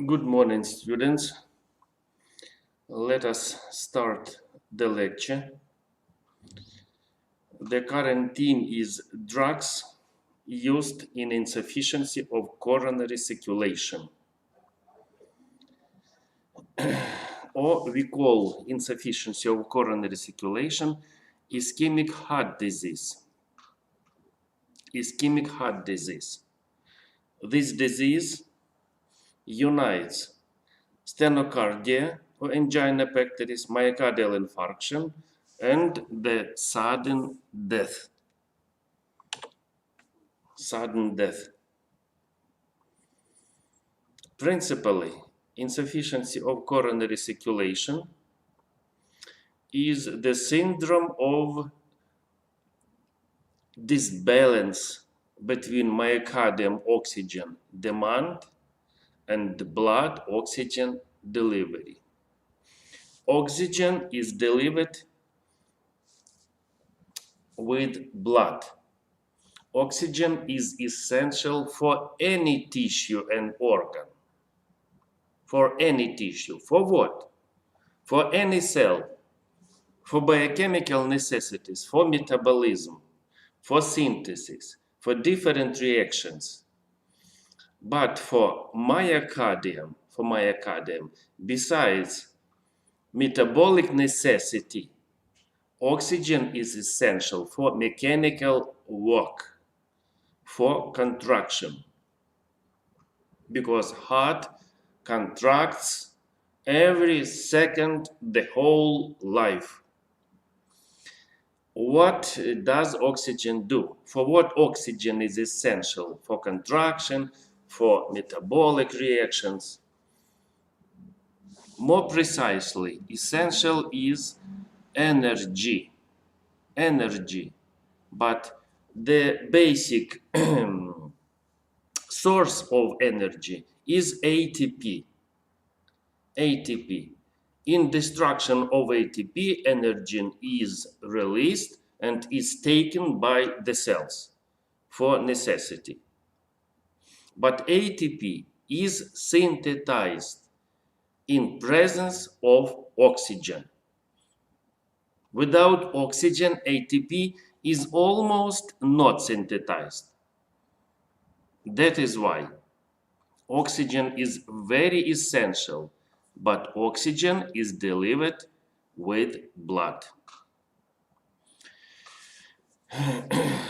Good morning, students. Let us start the lecture. The current theme is drugs used in insufficiency of coronary circulation, or we call insufficiency of coronary circulation ischemic heart disease. Ischemic heart disease. This disease unites stenocardia or angina pectoris, myocardial infarction, and the sudden death. Principally, insufficiency of coronary circulation is the syndrome of disbalance between myocardium oxygen demand and blood oxygen delivery. Oxygen is delivered with blood. Oxygen is essential for any tissue and organ. For any tissue. For what? For any cell. For biochemical necessities, for metabolism, for synthesis, for different reactions. But for myocardium, besides metabolic necessity, oxygen is essential for mechanical work, for contraction, because heart contracts every second the whole life. What does oxygen do? For what oxygen is essential? For contraction, for metabolic reactions. More precisely, essential is energy. Energy. But the basic source of energy is ATP. ATP. In destruction of ATP, energy is released and is taken by the cells for necessity. But ATP is synthesized in presence of oxygen. Without oxygen, ATP is almost not synthesized. That is why oxygen is very essential, but oxygen is delivered with blood.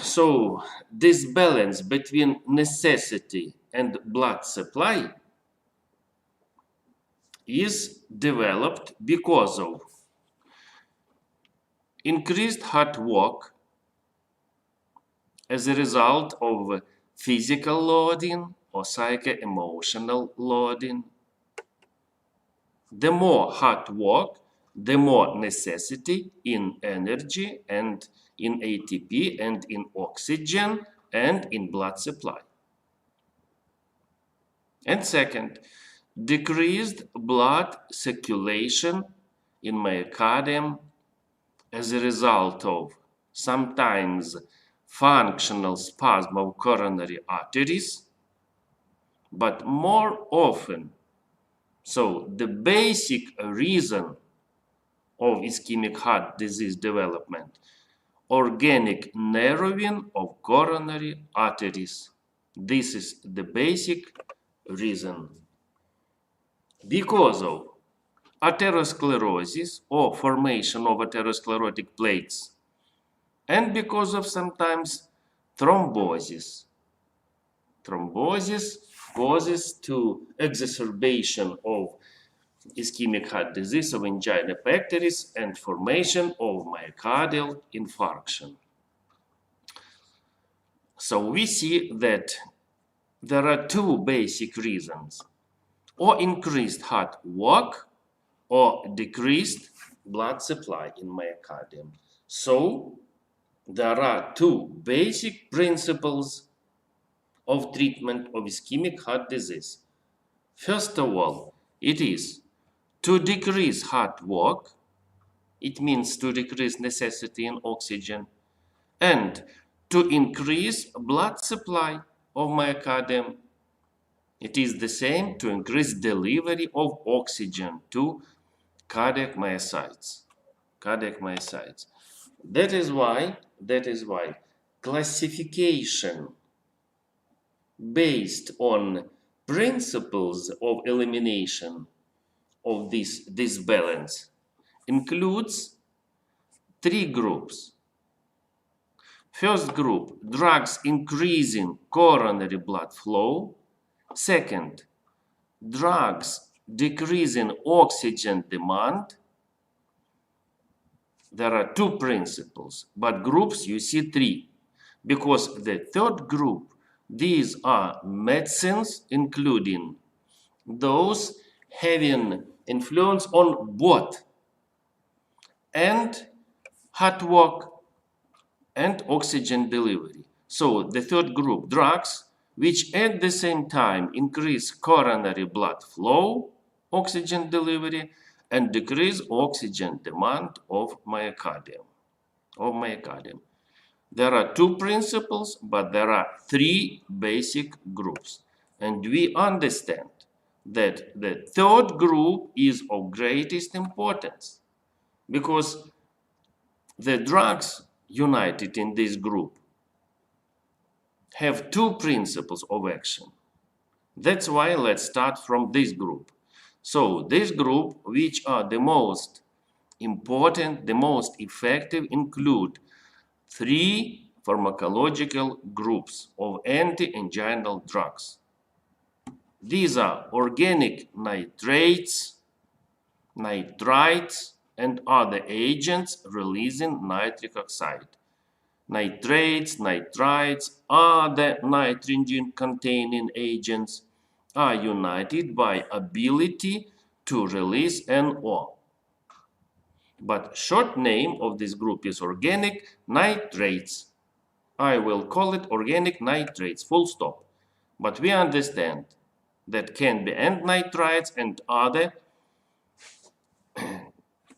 So this balance between necessity and blood supply is developed because of increased heart work as a result of physical loading or psycho-emotional loading. The more hard work, the more necessity in energy and in ATP and in oxygen and in blood supply. And second, decreased blood circulation in myocardium as a result of sometimes functional spasm of coronary arteries, but more often. So the basic reason of ischemic heart disease development, organic narrowing of coronary arteries. This is the basic reason. Because of atherosclerosis or formation of atherosclerotic plates, and because of sometimes thrombosis. Thrombosis causes to exacerbation of ischemic heart disease of angina pectoris and formation of myocardial infarction. So we see that there are two basic reasons, or increased heart work or decreased blood supply in myocardium. So there are two basic principles of treatment of ischemic heart disease. First of all, it is to decrease heart work. It means to decrease necessity in oxygen and to increase blood supply of myocardium. It is the same to increase delivery of oxygen to cardiac myocytes. Cardiac myocytes. That is why classification based on principles of elimination of this disbalance includes three groups. First group, drugs increasing coronary blood flow. Second, drugs decreasing oxygen demand. There are two principles, but groups you see three. Because the third group, these are medicines, including those having influence on both and heart work and oxygen delivery. So the third group, drugs, which at the same time increase coronary blood flow, oxygen delivery, and decrease oxygen demand of myocardium. There are two principles, but there are three basic groups. And we understand that the third group is of greatest importance because the drugs united in this group have two principles of action. That's why let's start from this group. So this group, which are the most important, the most effective, include three pharmacological groups of anti-anginal drugs. These are organic nitrates, nitrites, and other agents releasing nitric oxide. Nitrates, nitrites, other nitrogen-containing agents are united by ability to release NO. But short name of this group is organic nitrates. I will call it organic nitrates, full stop. But we understand that can be and nitrites and other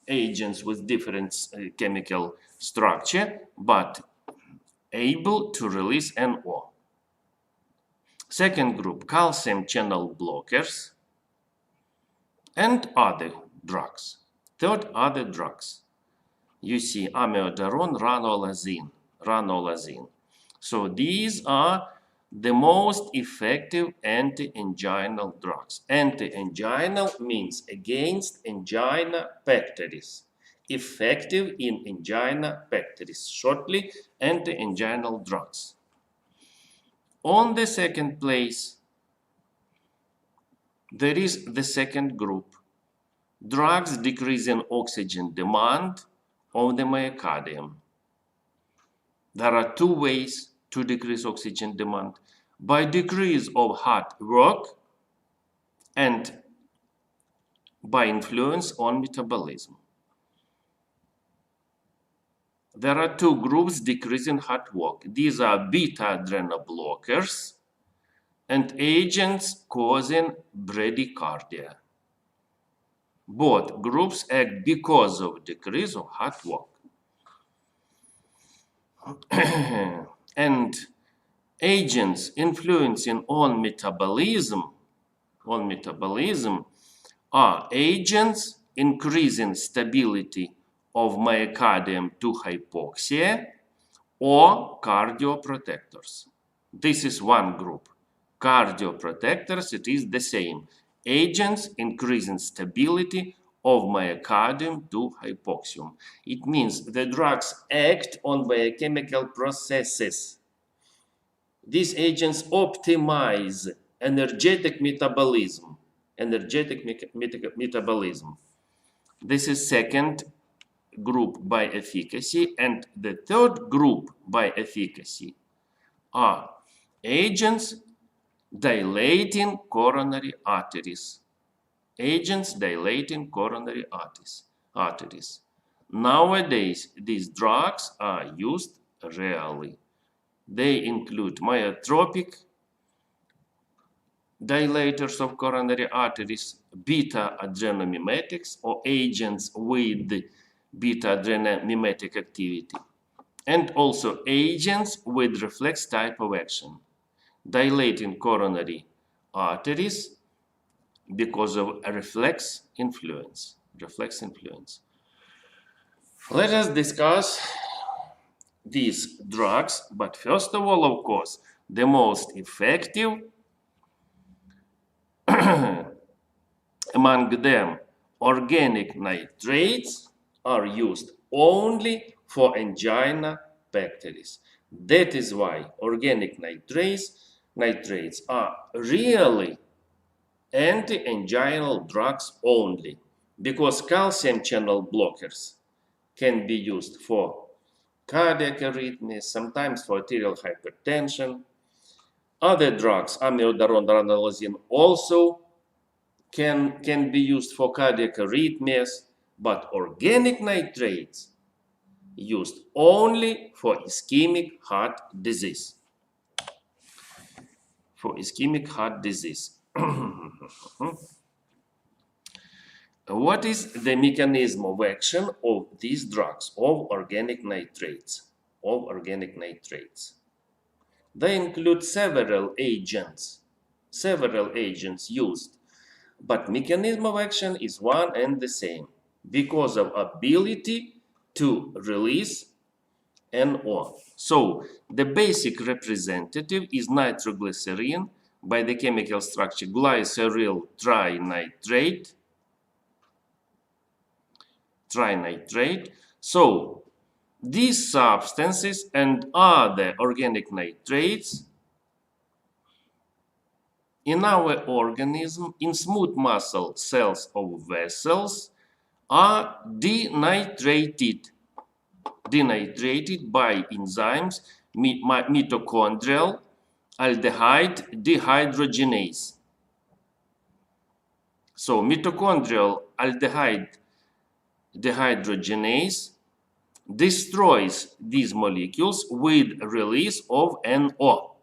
agents with different chemical structure, but able to release NO. Second group, calcium channel blockers and other drugs. Third, other drugs. You see amiodarone, ranolazine. So these are the most effective anti-anginal drugs. Anti-anginal means against angina pectoris. Effective in angina pectoris. Shortly, anti-anginal drugs. On the second place, there is the second group. Drugs decreasing oxygen demand of the myocardium. There are two ways to decrease oxygen demand: by decrease of heart work and by influence on metabolism. There are two groups decreasing heart work. These are beta adrenoblockers and agents causing bradycardia. Both groups act because of decrease of heart work. And agents influencing on metabolism are agents increasing stability of myocardium to hypoxia or cardioprotectors. This is one group. Cardioprotectors, it is the same. Agents increasing stability of myocardium to hypoxium. It means the drugs act on biochemical processes. These agents optimize energetic metabolism. This is second group by efficacy, and the third group by efficacy are agents dilating coronary arteries. Nowadays, these drugs are used rarely. They include myotropic dilators of coronary arteries, beta adrenomimetics or agents with beta adrenomimetic activity, and also agents with reflex type of action, dilating coronary arteries because of a reflex influence. Let us discuss these drugs, but first of all, of course, the most effective among them, organic nitrates, are used only for angina pectoris. That is why organic nitrates are really anti-anginal drugs only, because calcium channel blockers can be used for cardiac arrhythmias, sometimes for arterial hypertension. Other drugs, amiodarone, ranolazine, also can be used for cardiac arrhythmias, but organic nitrates used only for ischemic heart disease. What is the mechanism of action of these drugs, of organic nitrates? They include several agents used, but mechanism of action is one and the same because of ability to release NO. So the basic representative is nitroglycerin by the chemical structure glyceryl trinitrate. So these substances and other organic nitrates in our organism, in smooth muscle cells of vessels, are denatrated by enzymes mitochondrial aldehyde dehydrogenase. So mitochondrial aldehyde dehydrogenase destroys these molecules with release of NO.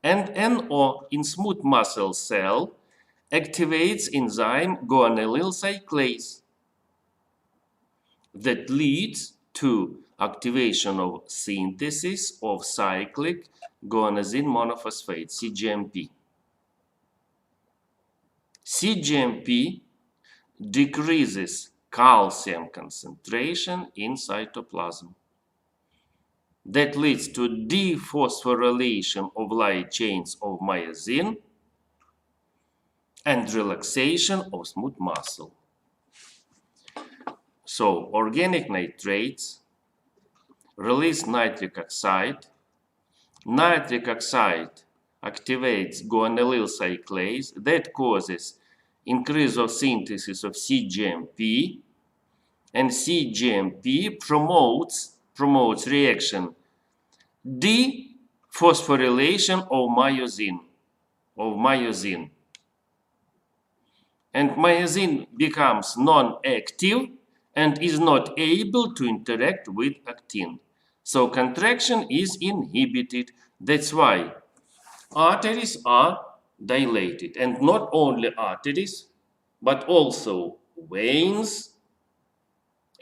And NO in smooth muscle cell activates enzyme guanylyl cyclase that leads to activation of synthesis of cyclic guanosine monophosphate, CGMP. CGMP decreases calcium concentration in cytoplasm. That leads to dephosphorylation of light chains of myosin and relaxation of smooth muscle. So, organic nitrates release nitric oxide. Nitric oxide activates guanylyl cyclase that causes increase of synthesis of CGMP, and CGMP promotes reaction dephosphorylation of myosin. And myosin becomes non-active and is not able to interact with actin. So contraction is inhibited. That's why arteries are dilated, and not only arteries, but also veins.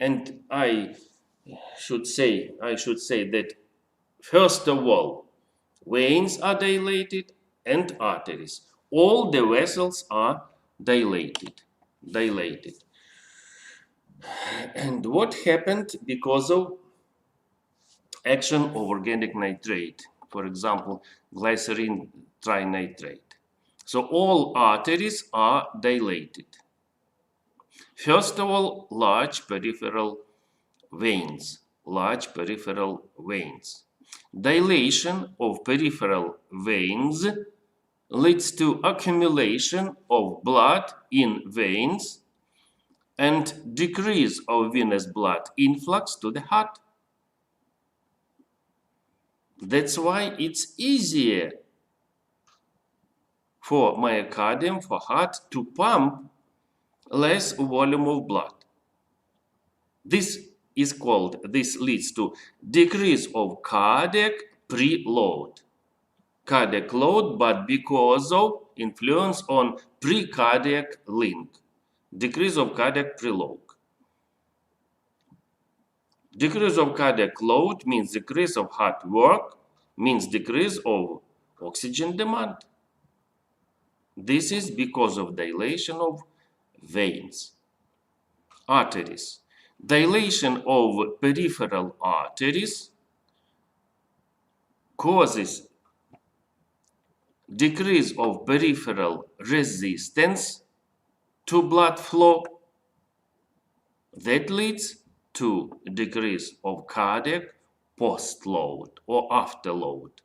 And I should say that first of all, veins are dilated and arteries. All the vessels are dilated. And what happened because of action of organic nitrate? For example, glycerin trinitrate. So all arteries are dilated. First of all, large peripheral veins. Dilation of peripheral veins leads to accumulation of blood in veins and decrease of venous blood influx to the heart. That's why it's easier for myocardium, for heart, to pump less volume of blood. This leads to decrease of cardiac preload. Cardiac load, but because of influence on precardiac link. Decrease of cardiac preload. Decrease of cardiac load means decrease of heart work, means decrease of oxygen demand. This is because of dilation of veins, arteries. Dilation of peripheral arteries causes decrease of peripheral resistance to blood flow that leads to decrease of cardiac post-load or after-load.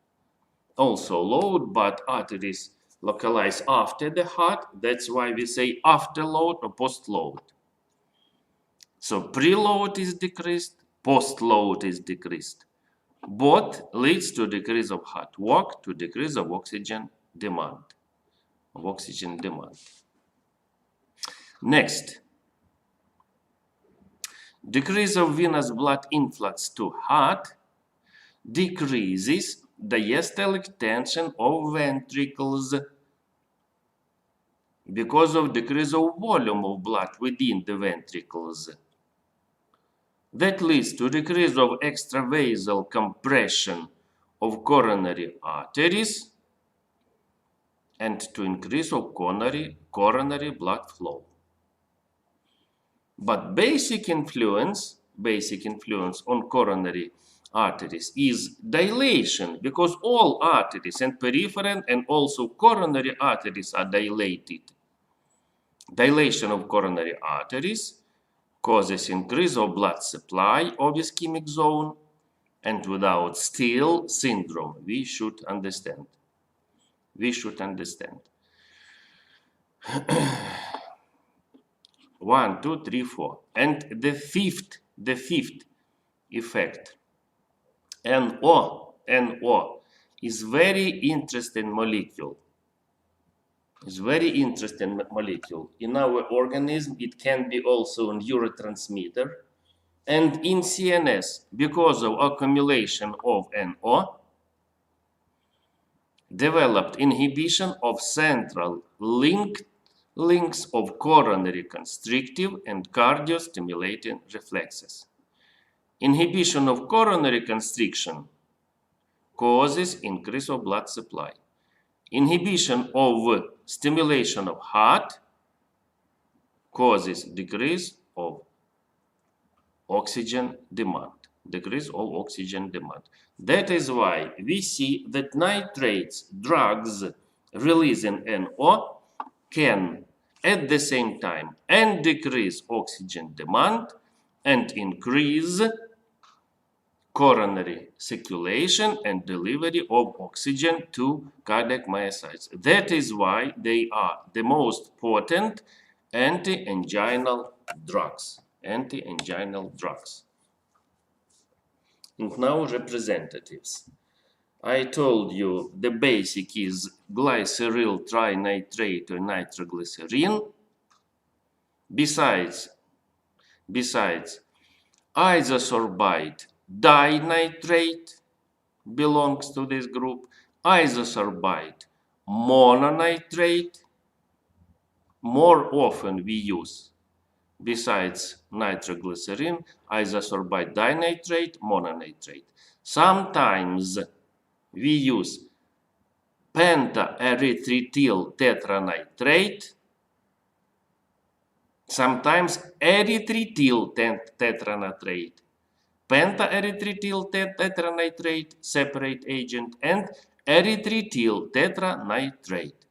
Also load, but arteries localize after the heart. That's why we say after-load or post-load. So preload is decreased, post-load is decreased. Both leads to decrease of heart work, to decrease of oxygen demand. Next, decrease of venous blood influx to heart decreases diastolic tension of ventricles because of decrease of volume of blood within the ventricles. That leads to decrease of extravasal compression of coronary arteries and to increase of coronary blood flow. But basic influence on coronary arteries is dilation, because all arteries and peripheral and also coronary arteries are dilated. Dilation of coronary arteries causes increase of blood supply of ischemic zone, and without Steele syndrome, we should understand. 1, 2, 3, 4. And the fifth effect, NO is very interesting molecule. In our organism, it can be also a neurotransmitter. And in CNS, because of accumulation of NO, developed inhibition of central links of coronary constrictive and cardiostimulating reflexes. Inhibition of coronary constriction causes increase of blood supply. Inhibition of stimulation of heart causes decrease of oxygen demand. That is why we see that nitrates drugs releasing NO can at the same time and decrease oxygen demand and increase coronary circulation and delivery of oxygen to cardiac myocytes. That is why they are the most potent anti-anginal drugs. And now representatives. I told you the basic is glyceryl trinitrate or nitroglycerin. Besides isosorbide dinitrate belongs to this group. Isosorbide mononitrate more often we use. Besides nitroglycerin, isosorbide dinitrate, mononitrate. Sometimes we use pentaerythritol tetranitrate, sometimes erythritol tetranitrate. Pentaerythritol tetranitrate, separate agent, and erythritol tetranitrate.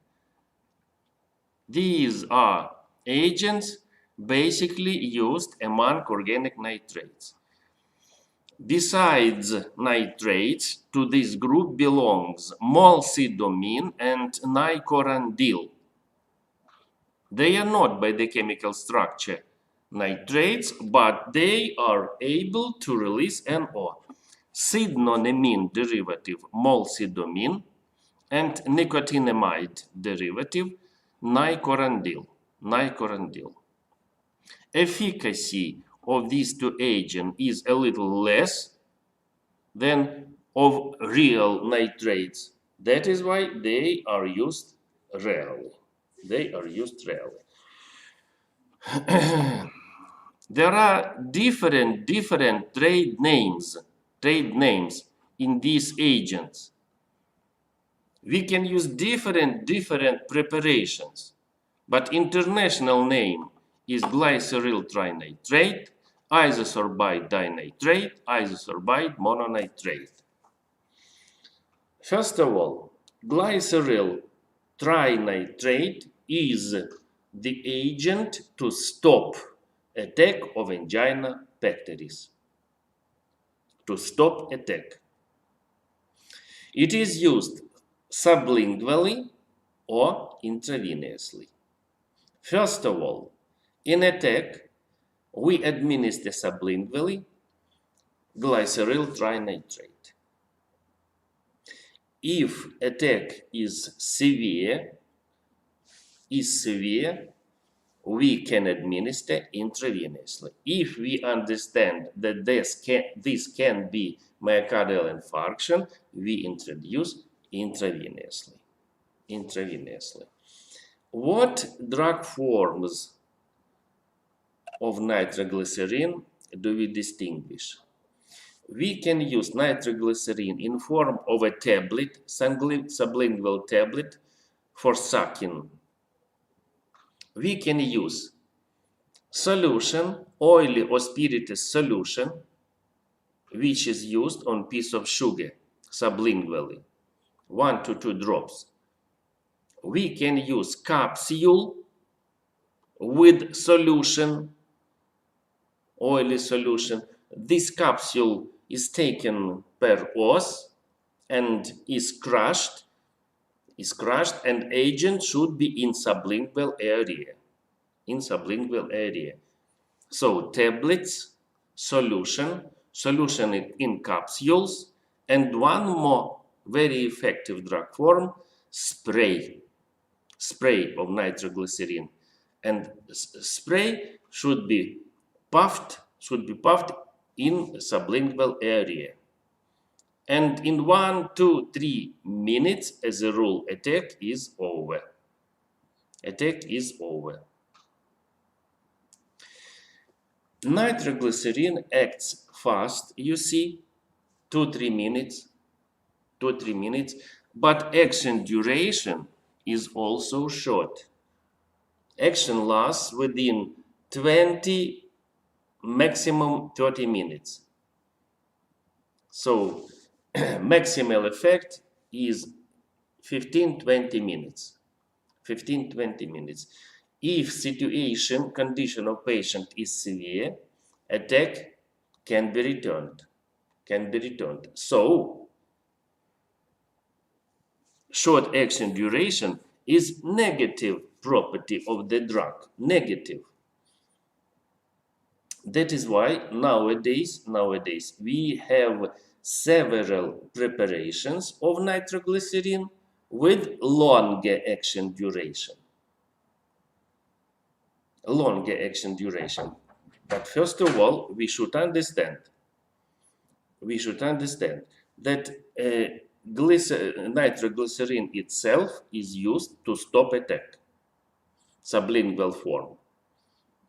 These are agents basically used among organic nitrates. Besides nitrates, to this group belongs molsidumine and nicorandil. They are not by the chemical structure nitrates, but they are able to release NO. Sidnonamine derivative molsidumine and nicotinamide derivative nicorandil. Efficacy of these two agents is a little less than of real nitrates. That is why they are used rarely. There are different trade names in these agents. We can use different preparations, but international name is glyceryl trinitrate, isosorbide dinitrate, isosorbide mononitrate. First of all, glyceryl trinitrate is the agent to stop attack of angina pectoris. To stop attack. It is used sublingually or intravenously. First of all, in attack, we administer sublingually glyceryl trinitrate. If attack is severe, we can administer intravenously. If we understand that this can be myocardial infarction, we introduce intravenously. What drug forms of nitroglycerin do we distinguish? We can use nitroglycerin in form of a tablet, sublingual tablet for sucking. We can use solution, oily or spirituous solution, which is used on piece of sugar sublingually, 1 to 2 drops. We can use capsule with solution, oily solution. This capsule is taken per os and is crushed, and agent should be in sublingual area. So tablets, solution in capsules, and one more very effective drug form, spray of nitroglycerin. And spray should be puffed in sublingual area. And in 1, 2, 3 minutes, as a rule, attack is over. Nitroglycerin acts fast, you see, 2-3 minutes, but action duration is also short. Action lasts within 20, maximum 30 minutes. So maximal effect is 15-20 minutes. If condition of patient is severe, attack can be returned. So short action duration is negative property of the drug. Negative. That is why nowadays we have several preparations of nitroglycerin with longer action duration. But first of all, we should understand that nitroglycerin itself is used to stop attack, sublingual form.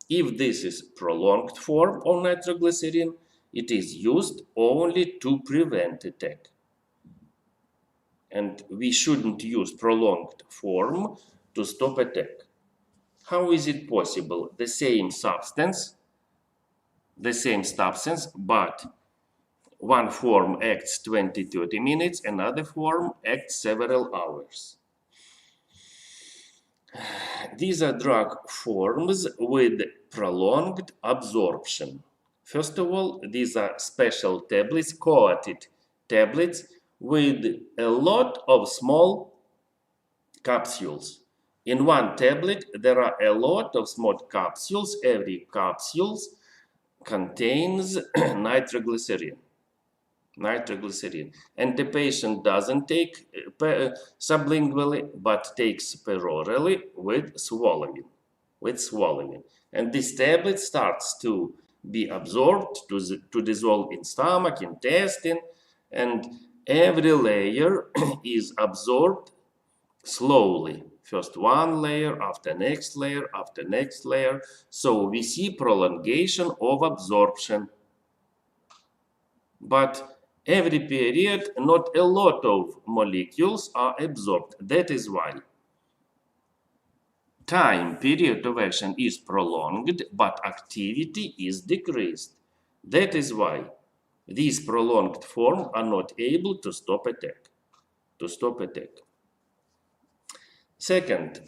If this is prolonged form of nitroglycerin, it is used only to prevent attack. And we shouldn't use prolonged form to stop attack. How is it possible? The same substance, but one form acts 20-30 minutes, another form acts several hours. These are drug forms with prolonged absorption. First of all, these are special tablets, coated tablets with a lot of small capsules. In one tablet, there are a lot of small capsules. Every capsule contains nitroglycerin. And the patient doesn't take sublingually, but takes perorally with swallowing. And this tablet starts to be absorbed, to dissolve in stomach, intestine, and every layer is absorbed slowly. First one layer, after next layer, after next layer. So we see prolongation of absorption. But Every period, not a lot of molecules are absorbed. That is why time period of action is prolonged, but activity is decreased. That is why these prolonged forms are not able to stop attack. Second,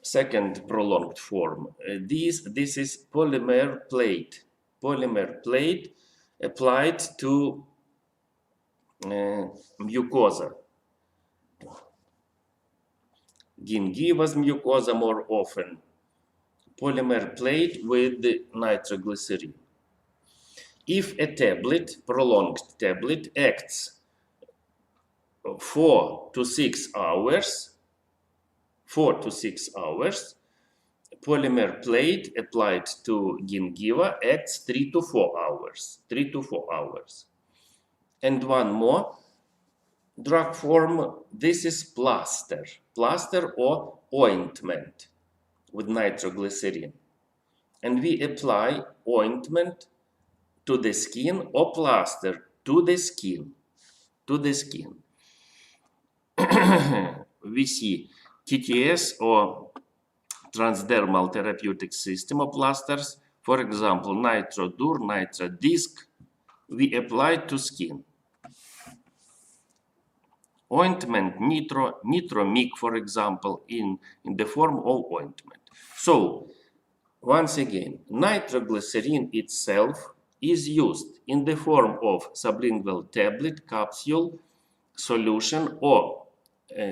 second prolonged form. This is polymer plate. Polymer plate applied to mucosa. Gingiva's mucosa more often. Polymer plate with nitroglycerin. If a tablet, prolonged tablet, acts 4 to 6 hours, polymer plate applied to gingiva acts 3 to 4 hours. And one more drug form, this is plaster or ointment with nitroglycerin. And we apply ointment to the skin or plaster to the skin. We see TTS or transdermal therapeutic system of plasters. For example, nitrodur, nitrodisc, we apply to skin. Ointment, nitromic, for example, in the form of ointment. So, once again, nitroglycerin itself is used in the form of sublingual tablet, capsule, solution, or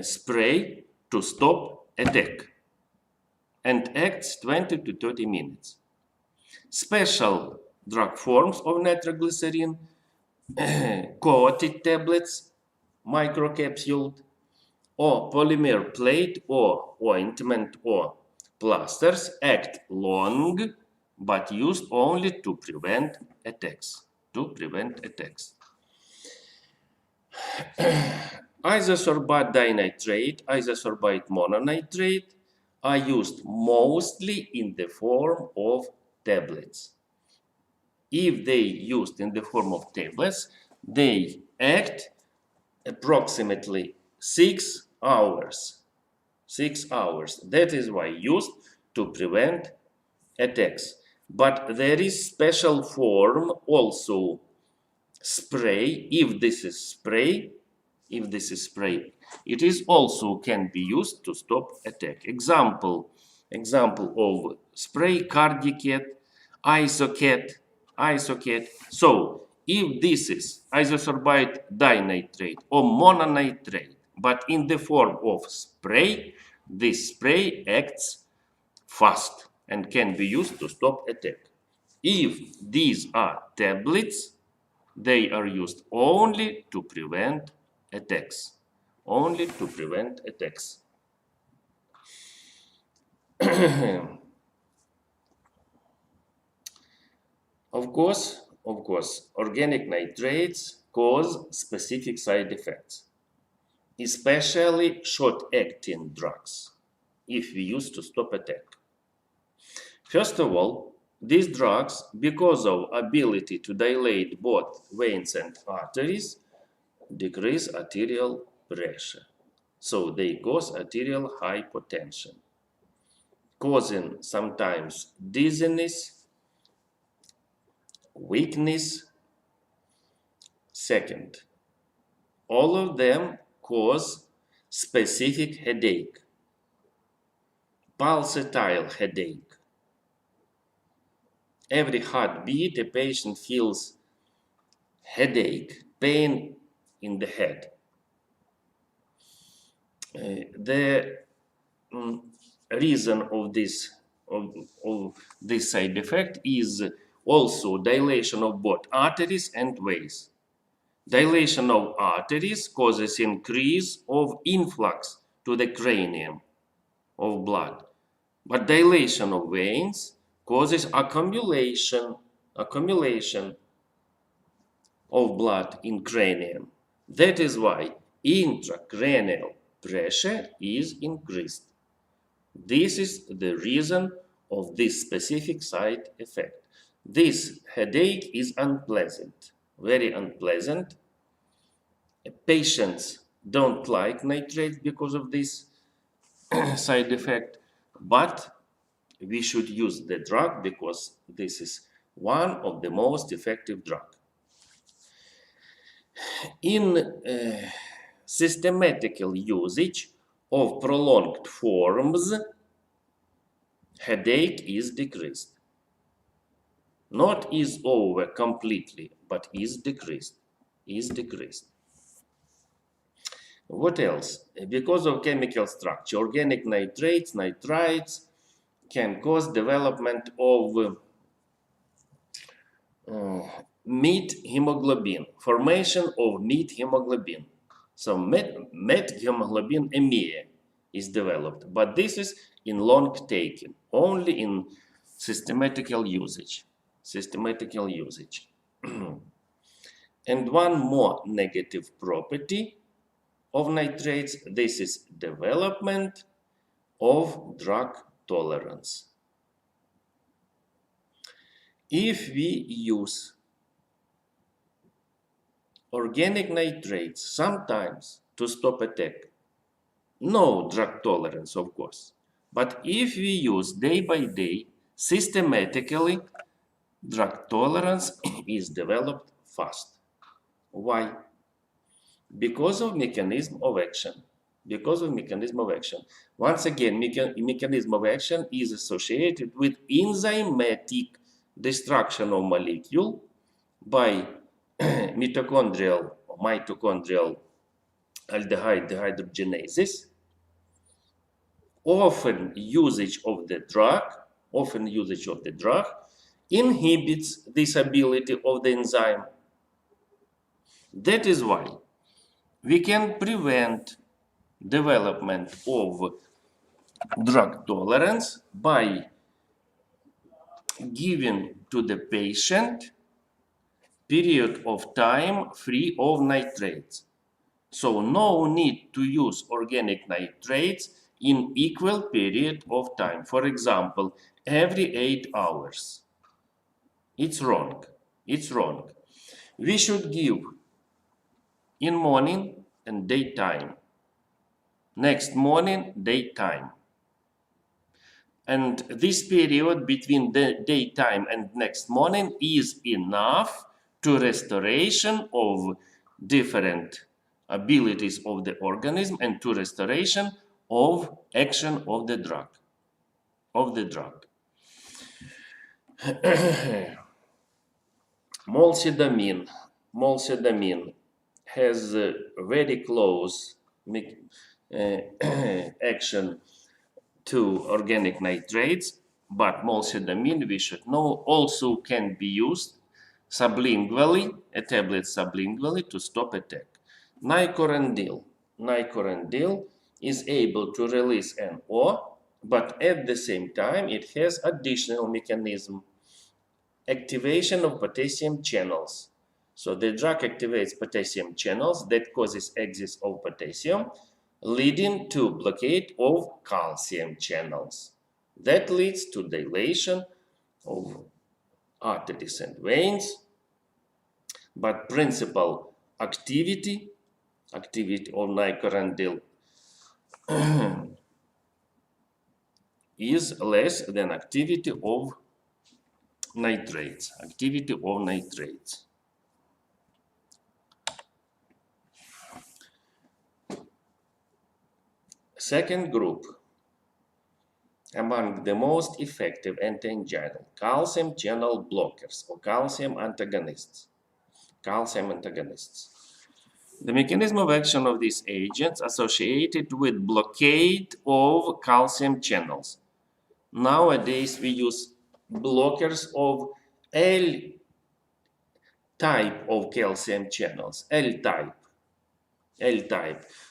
spray to stop attack and acts 20 to 30 minutes. Special drug forms of nitroglycerin, coated tablets, microcapsuled, or polymer plate or ointment or plasters act long but used only to prevent attacks. Isosorbate dinitrate, isosorbate mononitrate are used mostly in the form of tablets. If they used in the form of tablets, they act approximately 6 hours. 6 hours. That is why used to prevent attacks. But there is special form also spray. If this is spray, it is also can be used to stop attack. Example of spray: Cardicat, Isocat. So if this is isosorbate dinitrate or mononitrate, but in the form of spray, this spray acts fast and can be used to stop attack. If these are tablets, they are used only to prevent attacks. Of course, organic nitrates cause specific side effects, especially short-acting drugs, if we use to stop attack. First of all, these drugs, because of ability to dilate both veins and arteries, decrease arterial pressure. So they cause arterial hypotension, causing sometimes dizziness, weakness. Second, all of them cause specific headache, pulsatile headache. Every heartbeat, a patient feels headache, pain in the head. The reason of this side effect is also dilation of both arteries and veins. Dilation of arteries causes increase of influx to the cranium of blood, but dilation of veins causes accumulation of blood in cranium. That is why intracranial pressure is increased. This is the reason of this specific side effect. This headache is unpleasant. very unpleasant. Patients don't like nitrates because of this side effect, but we should use the drug because this is one of the most effective drugs. In systematical usage of prolonged forms, headache is decreased. Not is over completely, but is decreased. Is decreased. What else? Because of chemical structure, organic nitrates, nitrites can cause development of meat hemoglobin, formation of meat hemoglobin. So met hemoglobin anemia is developed, but this is in long taking, only in systematical usage. Systematical usage. And one more negative property of nitrates, this is development of drug tolerance. If we use organic nitrates sometimes to stop attack, no drug tolerance, of course. But if we use day by day, systematically, drug tolerance is developed fast. Why? Because of mechanism of action. Because of mechanism of action. Once again, mechanism of action is associated with enzymatic destruction of molecule by mitochondrial or mitochondrial aldehyde dehydrogenases. Often usage of the drug inhibits this ability of the enzyme. That is why we can prevent development of drug tolerance by giving to the patient period of time free of nitrates. So no need to use organic nitrates in equal period of time. For example, every 8 hours. It's wrong. It's wrong. We should give in morning and daytime. Next morning, daytime. And this period between the daytime and next morning is enough to restoration of different abilities of the organism and to restoration of action of the drug. Molsidamine has a very close action to organic nitrates, but molsidamine, we should know, also can be used sublingually, a tablet sublingually to stop attack. Nicorandil is able to release NO, but at the same time it has additional mechanism, activation of potassium channels. So the drug activates potassium channels that causes excess of potassium, leading to blockade of calcium channels. That leads to dilation of arteries and veins, but principal activity of nicorandil is less than activity of nitrates. Second group among the most effective anti-anginal, calcium channel blockers or calcium antagonists. The mechanism of action of these agents associated with blockade of calcium channels. Nowadays we use blockers of L type of calcium channels, L-type.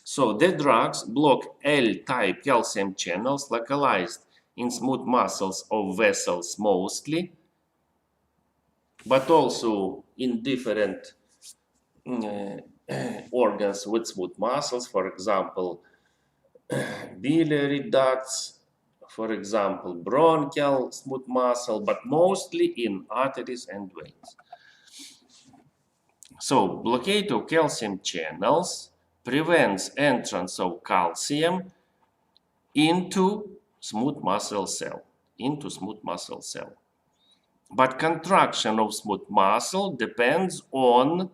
So the drugs block L-type calcium channels localized in smooth muscles of vessels mostly, but also in different organs with smooth muscles, for example, biliary ducts, for example, bronchial smooth muscle, but mostly in arteries and veins. So blockade of calcium channels prevents entrance of calcium into smooth muscle cell, But contraction of smooth muscle depends on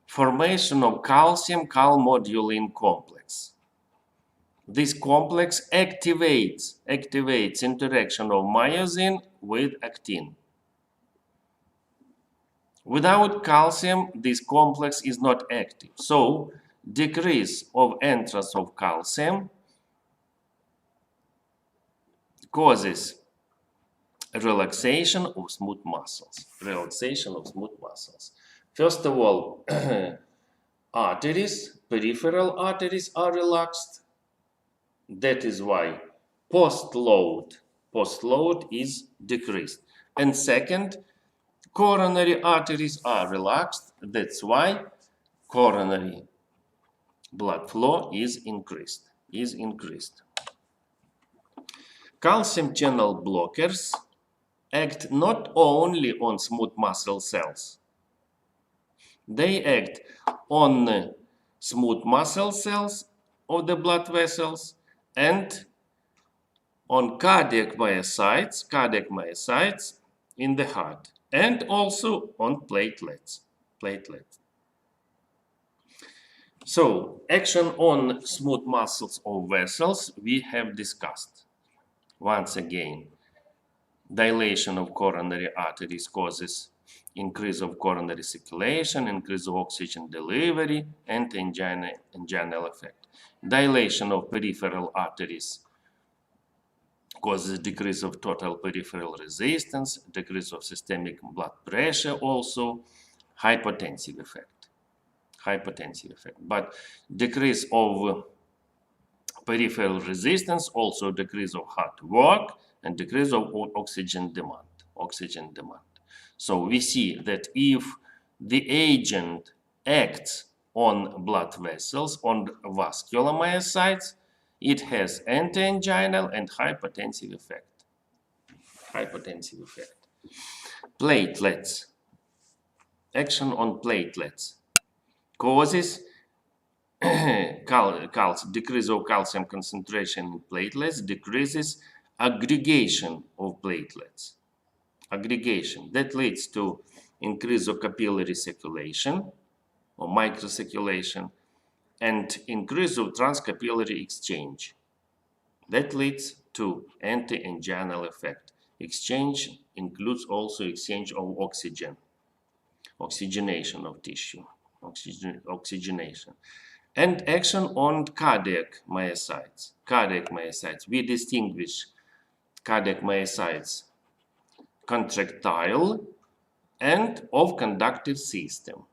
formation of calcium calmodulin complex. This complex activates interaction of myosin with actin. Without calcium, this complex is not active. So, decrease of entrance of calcium causes relaxation of smooth muscles. First of all, peripheral arteries are relaxed. That is why post-load is decreased. And second, coronary arteries are relaxed. That's why coronary blood flow is increased. Calcium channel blockers act not only on smooth muscle cells. They act on smooth muscle cells of the blood vessels and on cardiac myocytes in the heart, and also on platelets. So, action on smooth muscles of vessels we have discussed. Once again, dilation of coronary arteries causes increase of coronary circulation, increase of oxygen delivery, and anginal effect. Dilation of peripheral arteries causes decrease of total peripheral resistance, decrease of systemic blood pressure, also hypotensive effect. But decrease of peripheral resistance, also decrease of heart work, and decrease of oxygen demand. So we see that if the agent acts on blood vessels, on vascular myocytes, it has anti-anginal and hypotensive effect. Platelets. Action on platelets causes decrease of calcium concentration in platelets, decreases aggregation of platelets. That leads to increase of capillary circulation or microcirculation and increase of transcapillary exchange. That leads to anti-anginal effect. Exchange includes also exchange of oxygenation of tissue, oxygenation. And action on cardiac myocytes. We distinguish cardiac myocytes contractile and of conductive system.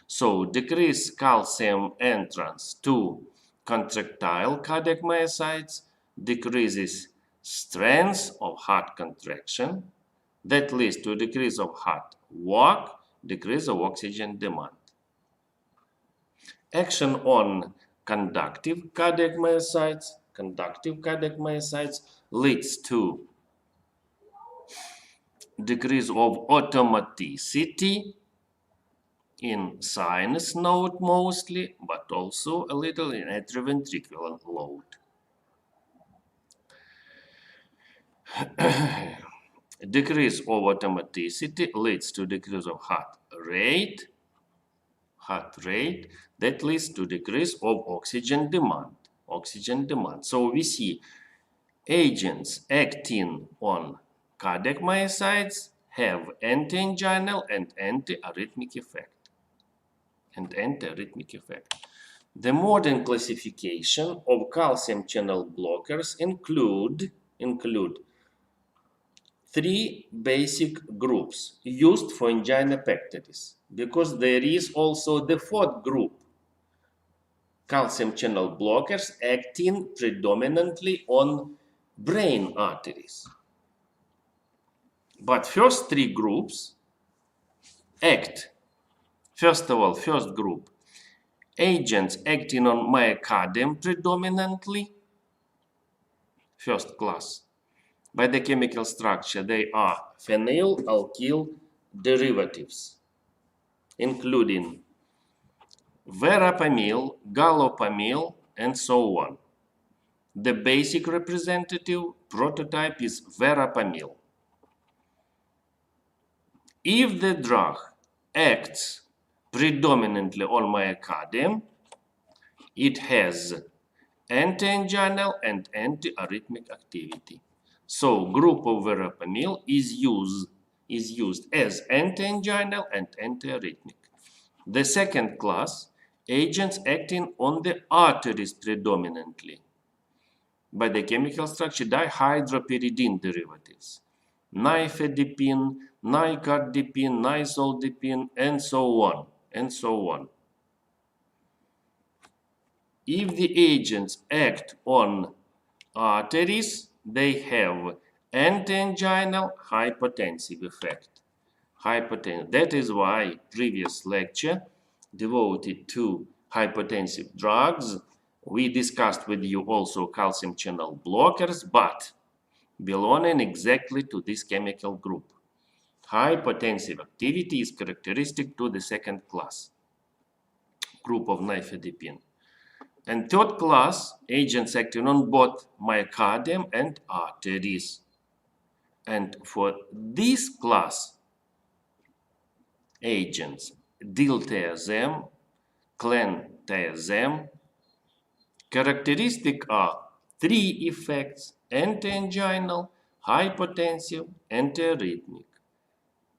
So decrease calcium entrance to contractile cardiac myocytes decreases strength of heart contraction. That leads to decrease of heart work, decrease of oxygen demand. Action on conductive cardiac myocytes leads to decrease of automaticity in sinus node mostly, but also a little in atrioventricular load. Decrease of automaticity leads to decrease of heart rate. That leads to decrease of oxygen demand. So we see agents acting on cardiac myocytes have anti-anginal and anti-arrhythmic effect. The modern classification of calcium channel blockers include three basic groups used for angina pectoris, because there is also the fourth group, calcium channel blockers acting predominantly on brain arteries. But first three groups act. First of all, first group, agents acting on myocardium predominantly, first class. By the chemical structure, they are phenyl, alkyl, derivatives, including verapamil, galopamil, and so on. The basic representative prototype is verapamil. If the drug acts predominantly on myocardium, it has anti-anginal and antiarrhythmic activity. So group of verapamil is used as anti-anginal and antiarrhythmic. The second class, agents acting on the arteries predominantly by the chemical structure dihydropyridine derivatives, nifedipine, nicardipine, nisoldipine, and so on, and so on. If the agents act on arteries, they have anti-anginal hypotensive effect. Hypotensive. That is why previous lecture devoted to hypotensive drugs, we discussed with you also calcium channel blockers, but belonging exactly to this chemical group. Hypotensive activity is characteristic to the second class group of nifedipine. And third class, agents acting on both myocardium and arteries. And for this class agents, diltiazem, clendiazem, characteristic are three effects: anti-anginal, hypotensive, antiarrhythmic.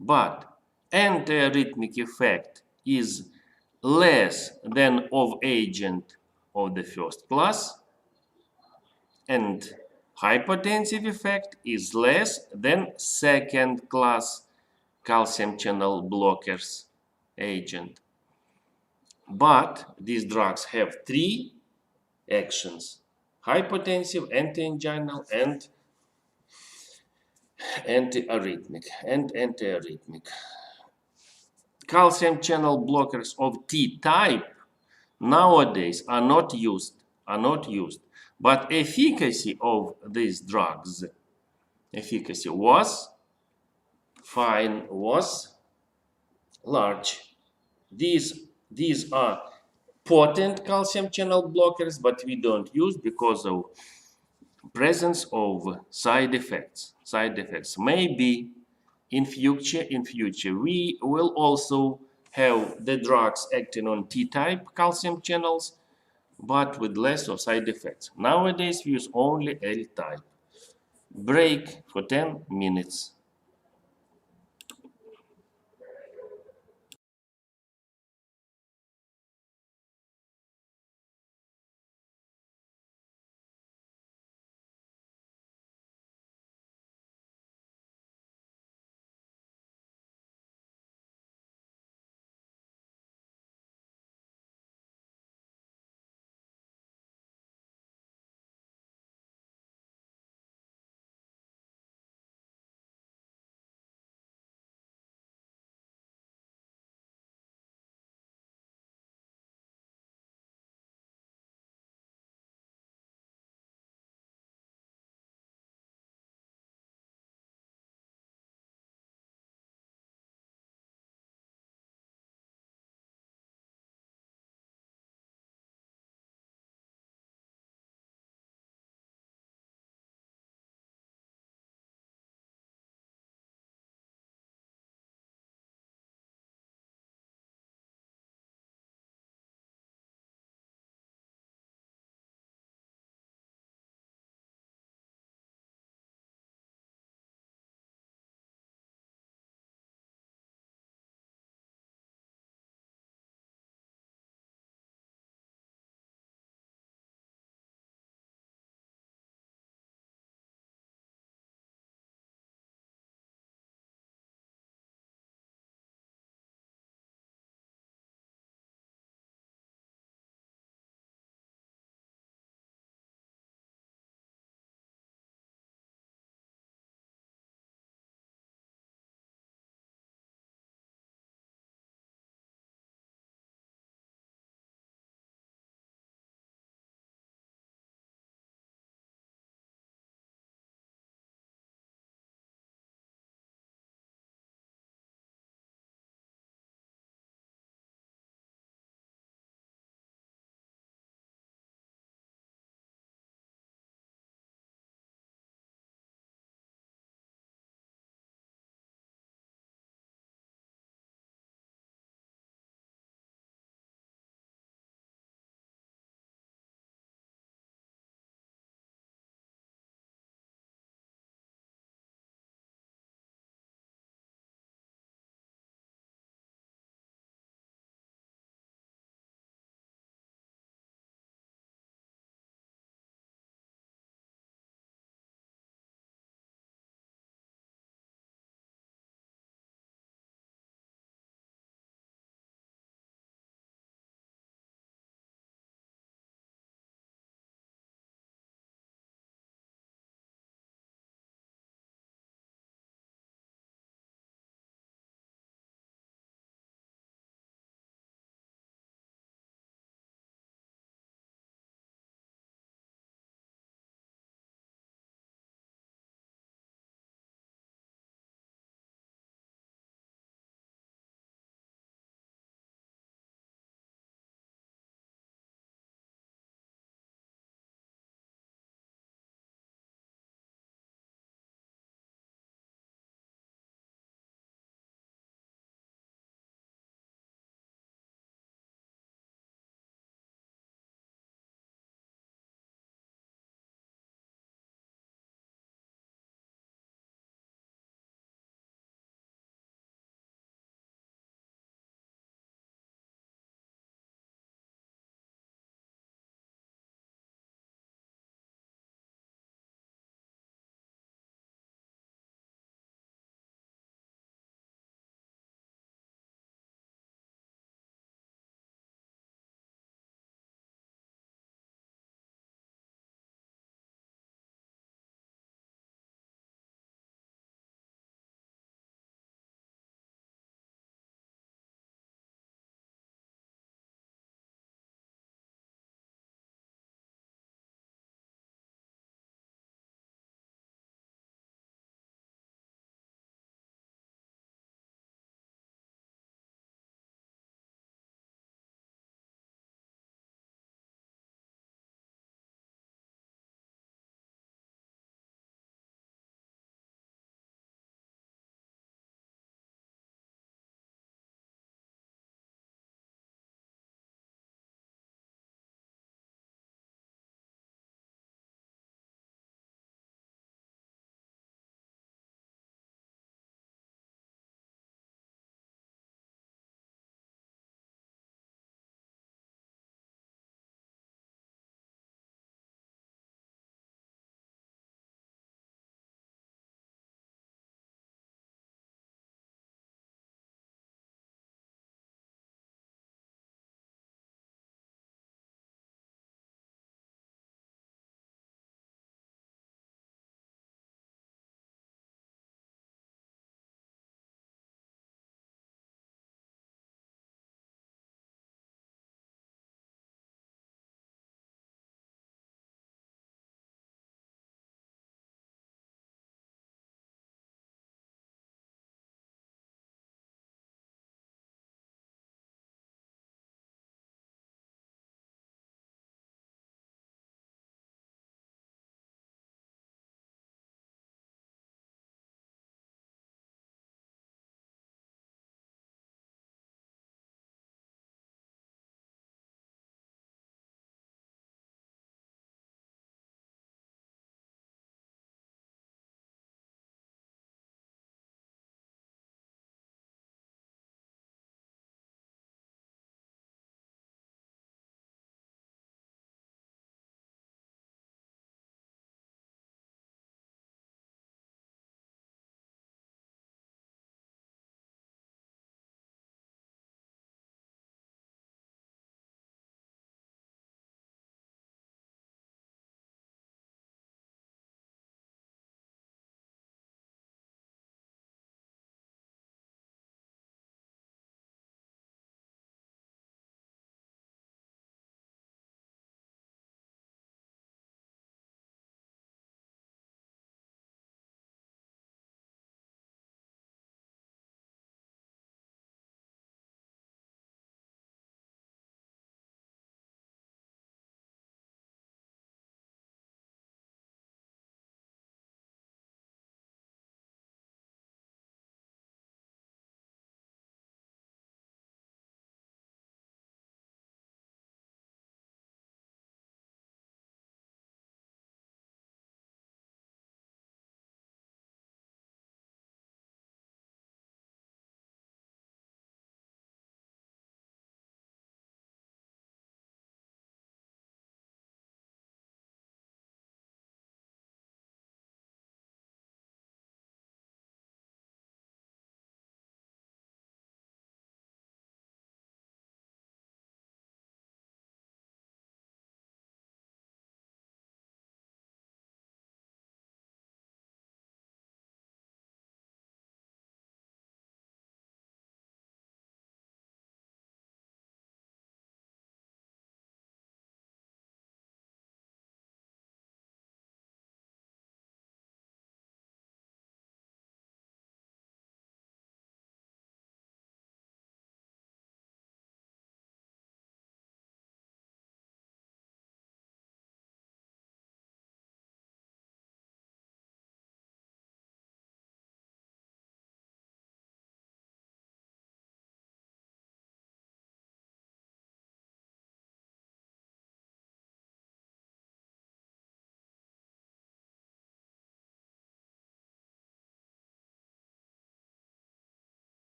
But antiarrhythmic effect is less than of agent of the first class, and hypotensive effect is less than second class calcium channel blockers agent. But these drugs have three actions: hypotensive, anti-anginal, and antiarrhythmic. Calcium channel blockers of T type nowadays are not used, but efficacy of these drugs, efficacy was fine, was large. These are potent calcium channel blockers, but we don't use because of presence of side effects. Maybe in future we will also have the drugs acting on T-type calcium channels, but with less of side effects. Nowadays we use only L-type. Break for 10 minutes.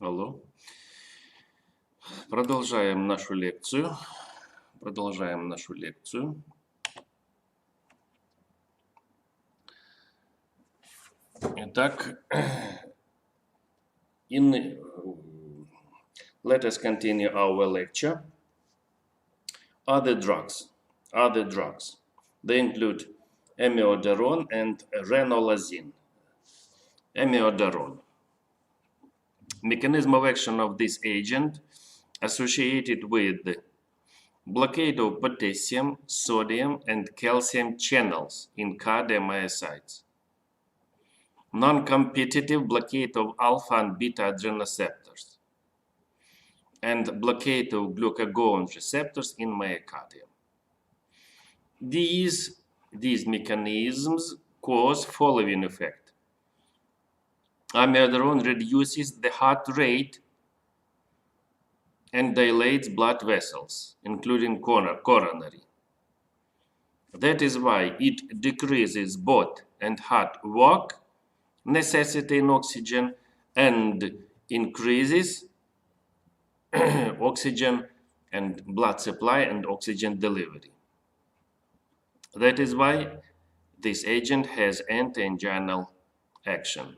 Алло. Продолжаем нашу лекцию. Итак, let us continue our lecture. Other drugs. They include amiodarone and ranolazine. Amiodarone. Mechanism of action of this agent associated with blockade of potassium, sodium, and calcium channels in cardiomyocytes. Non-competitive blockade of alpha and beta adrenoceptors. And blockade of glucagon receptors in myocardium. These mechanisms cause following effect. Amiodarone reduces the heart rate and dilates blood vessels, including coronary. That is why it decreases both and heart work, necessitating oxygen, and increases oxygen and blood supply and oxygen delivery. That is why this agent has anti-anginal action.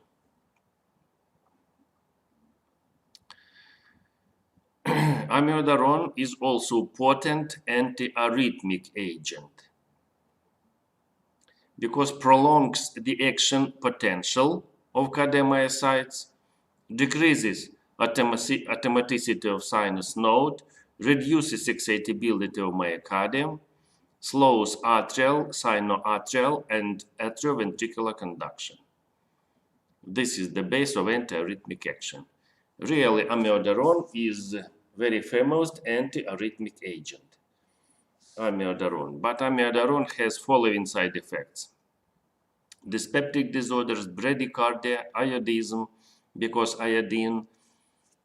Amiodarone is also potent antiarrhythmic agent because prolongs the action potential of cardiomyocytes, decreases automaticity of sinus node, reduces excitability of myocardium, slows atrial, sinoatrial, and atrioventricular conduction. This is the base of antiarrhythmic action. Really, amiodarone is very famous antiarrhythmic agent. Amiodarone. But amiodarone has following side effects. Dyspeptic disorders, bradycardia, iodism, because iodine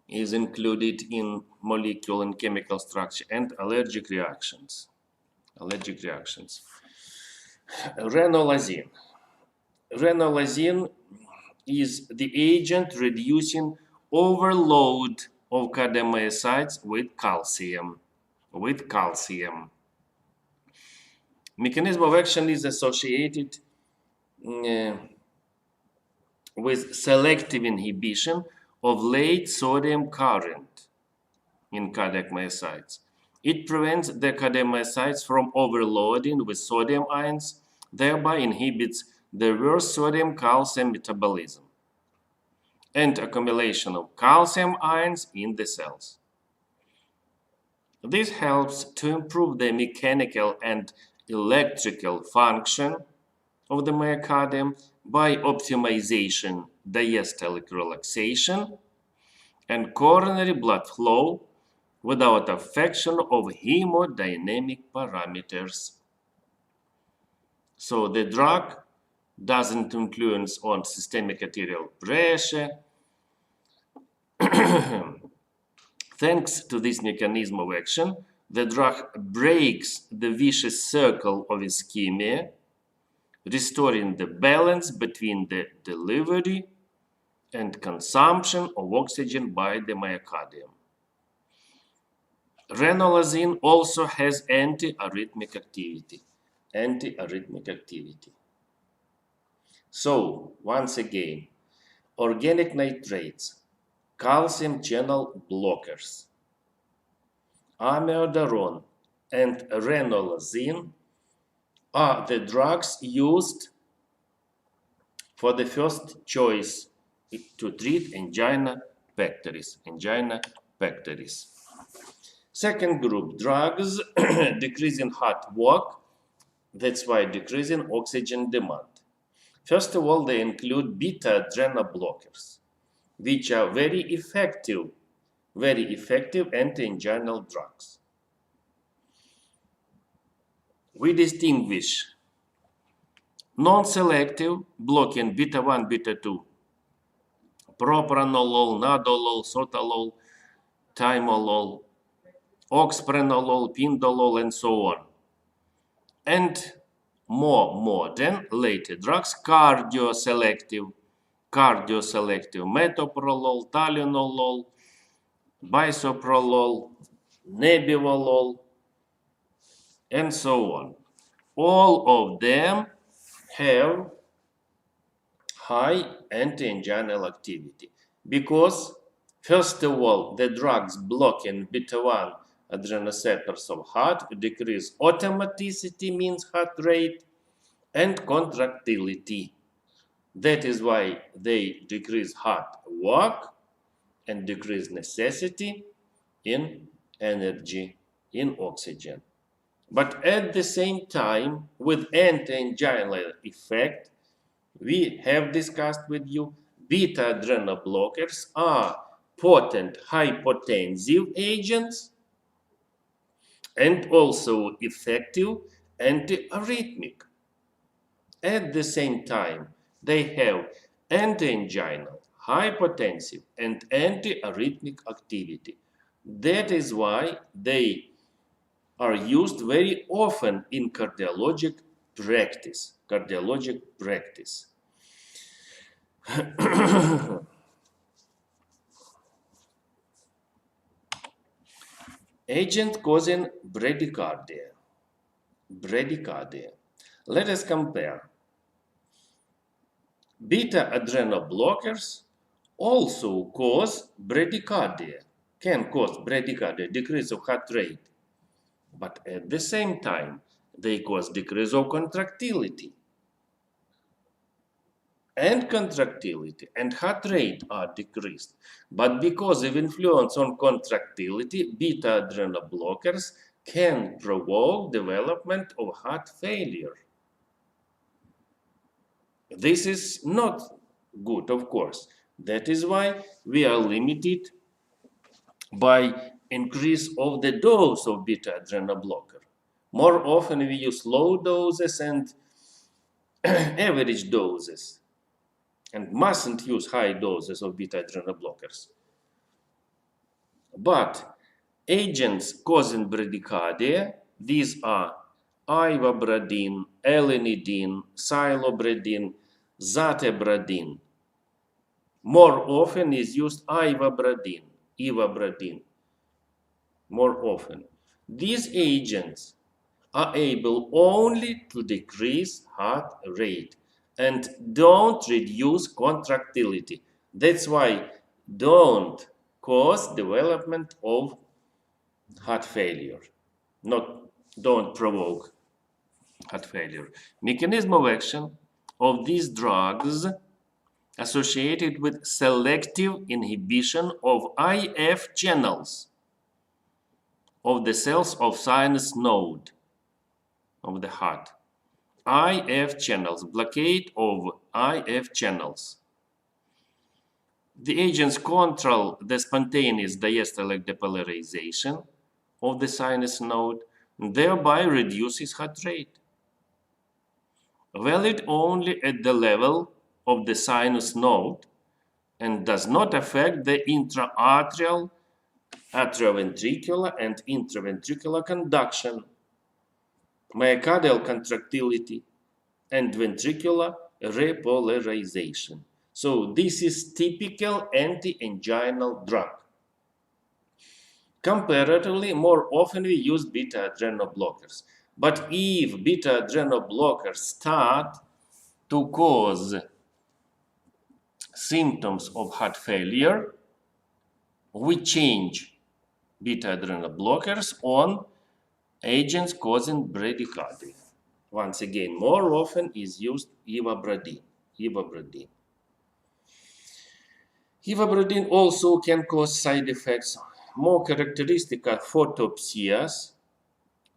is included in molecular and chemical structure, and allergic reactions. Ranolazine. Ranolazine is the agent reducing overload of cardiomyocytes with calcium. Mechanism of action is associated with selective inhibition of late sodium current in cardiac myocytes. It prevents the cardiomyocytes from overloading with sodium ions, thereby inhibits the reverse sodium-calcium metabolism and accumulation of calcium ions in the cells. This helps to improve the mechanical and electrical function of the myocardium by optimization, diastolic relaxation, and coronary blood flow without affection of hemodynamic parameters. So the drug doesn't influence on systemic arterial pressure. Thanks to this mechanism of action, the drug breaks the vicious circle of ischemia, restoring the balance between the delivery and consumption of oxygen by the myocardium. Ranolazine also has antiarrhythmic activity. So, once again, organic nitrates, calcium channel blockers, amiodarone, and ranolazine are the drugs used for the first choice to treat angina pectoris. Second group, drugs decreasing heart work, that's why decreasing oxygen demand. First of all, they include beta adrenoblockers, which are very effective anti-anginal drugs. We distinguish non-selective, blocking beta-1, beta-2, propranolol, nadolol, sotalol, timolol, oxprenolol, pindolol, and so on. And more modern, later drugs, cardioselective, cardioselective metoprolol, tylenol, bisoprolol, nebivolol, and so on. All of them have high anti-anginal activity because, first of all, the drugs blocking beta-1 adrenoceptors of heart decrease automaticity, means heart rate, and contractility. That is why they decrease heart work and decrease necessity in energy, in oxygen. But at the same time, with anti-anginal effect, we have discussed with you, beta adrenal blockers are potent hypotensive agents and also effective antiarrhythmic. At the same time, they have anti-anginal, hypotensive, and antiarrhythmic activity. That is why they are used very often in cardiologic practice. Agent causing bradycardia. Let us compare. Beta adrenal blockers also cause bradycardia, can cause bradycardia, decrease of heart rate. But at the same time, they cause decrease of contractility. And contractility and heart rate are decreased. But because of influence on contractility, beta adrenal blockers can provoke development of heart failure. This is not good, of course. That is why we are limited by increase of the dose of beta adrenal blocker. More often we use low doses and average doses, and mustn't use high doses of beta adrenal blockers. But agents causing bradycardia, these are ivabradine, elinidine, silobradine, zatebradine. More often is used ivabradine, more often. These agents are able only to decrease heart rate and don't reduce contractility. That's why don't cause development of heart failure. Don't provoke heart failure. Mechanism of action of these drugs associated with selective inhibition of IF channels of the cells of sinus node of the heart. IF channels, blockade of IF channels. The agents control the spontaneous diastolic depolarization of the sinus node, thereby reduces heart rate. Valid only at the level of the sinus node and does not affect the intra-arterial, atrioventricular, and intraventricular conduction, myocardial contractility, and ventricular repolarization. So this is typical anti-anginal drug. Comparatively, more often we use beta adrenal blockers. But if beta adrenal blockers start to cause symptoms of heart failure, we change beta adrenal blockers on agents causing bradycardia. Once again, more often is used ivabradine. Ivabradine also can cause side effects. More characteristic are photopsias,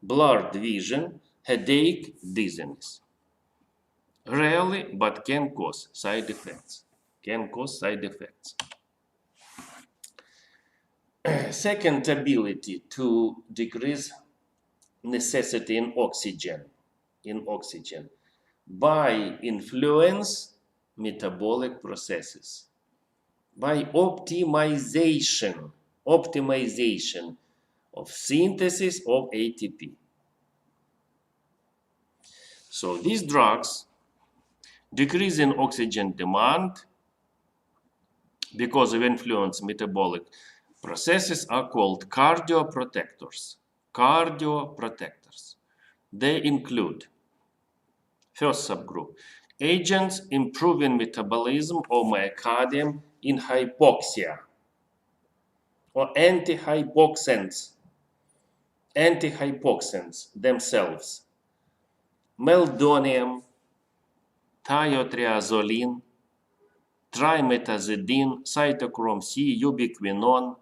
blurred vision, headache, dizziness. Rarely, but can cause side effects. Second ability to decrease necessity in oxygen by influence metabolic processes, by optimization of synthesis of ATP. So these drugs decrease in oxygen demand because of influence metabolic processes are called cardioprotectors. Cardioprotectors. They include, first subgroup, agents improving metabolism of myocardium in hypoxia, or antihypoxants themselves, meldonium, thiotriazoline, trimetazidine, cytochrome C, ubiquinone,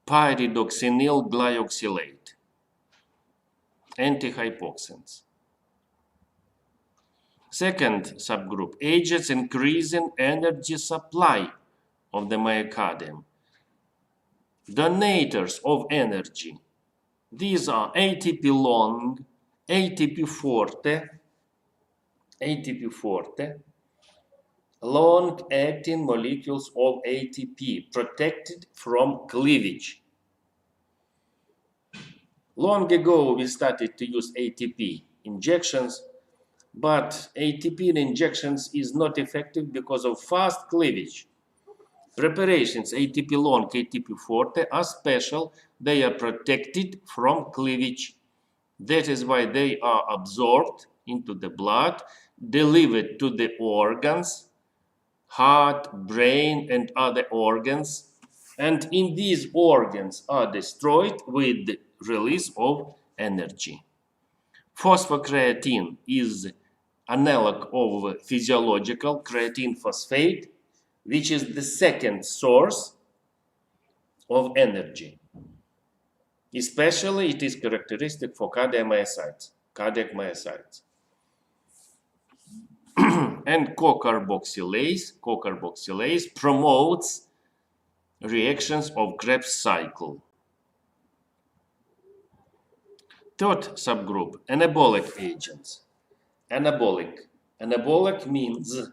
pyridoxynyl glyoxylate, antihypoxants. Second subgroup, agents increasing energy supply of the myocardium, donators of energy. These are ATP long, ATP forte, long-acting molecules of ATP protected from cleavage. Long ago, we started to use ATP injections, but ATP injections is not effective because of fast cleavage. Preparations ATP long, ATP forte are special. They are protected from cleavage. That is why they are absorbed into the blood, delivered to the organs, heart, brain, and other organs, and in these organs are destroyed with the release of energy. Phosphocreatine is analog of physiological creatine phosphate, which is the second source of energy. Especially it is characteristic for cardiac myocytes. And co-carboxylase promotes reactions of Krebs cycle. Third subgroup, anabolic agents. Anabolic means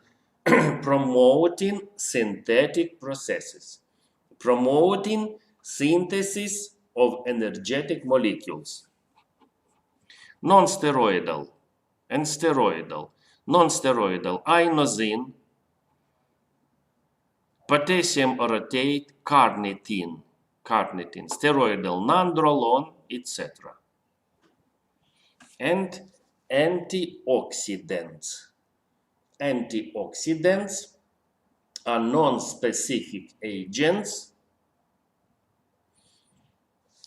promoting synthetic processes, promoting synthesis of energetic molecules. Non-steroidal and steroidal. Non-steroidal, inosine, potassium orotate, carnitine, steroidal, nandrolone, etc. And antioxidants. Antioxidants are non-specific agents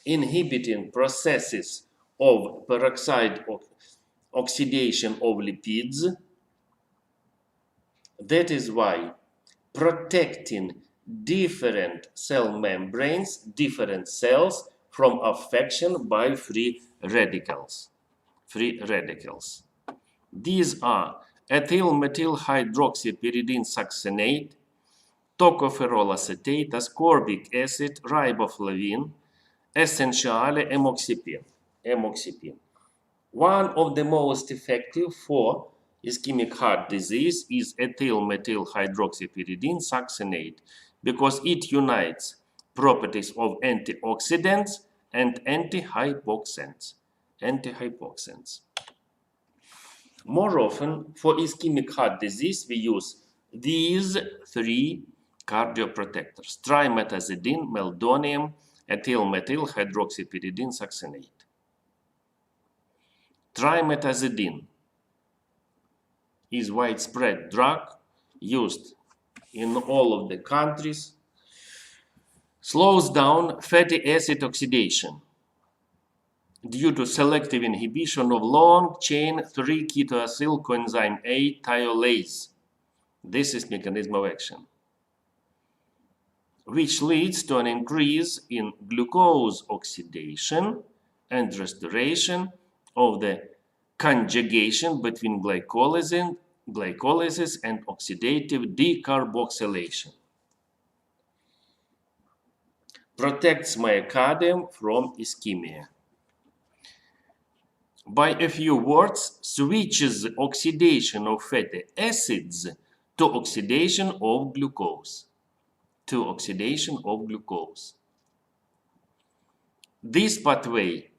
inhibiting processes of peroxide oxidation of lipids. That is why protecting different cell membranes, different cells from affection by free radicals. These are ethyl-methyl hydroxypyridine succinate, tocopherol acetate, ascorbic acid, riboflavin, essentiale amoxicillin. One of the most effective for ischemic heart disease is ethyl-methyl hydroxypyridine succinate because it unites properties of antioxidants and antihypoxants. More often, for ischemic heart disease, we use these three cardioprotectors: trimetazidine, meldonium, ethyl-methyl hydroxypyridine succinate. Trimetazidine is widespread drug used in all of the countries, slows down fatty acid oxidation due to selective inhibition of long-chain 3-ketoacyl coenzyme A thiolase. This is mechanism of action, which leads to an increase in glucose oxidation and restoration of the conjugation between glycolysis and oxidative decarboxylation. Protects myocardium from ischemia. By a few words, switches oxidation of fatty acids to oxidation of glucose. This pathway,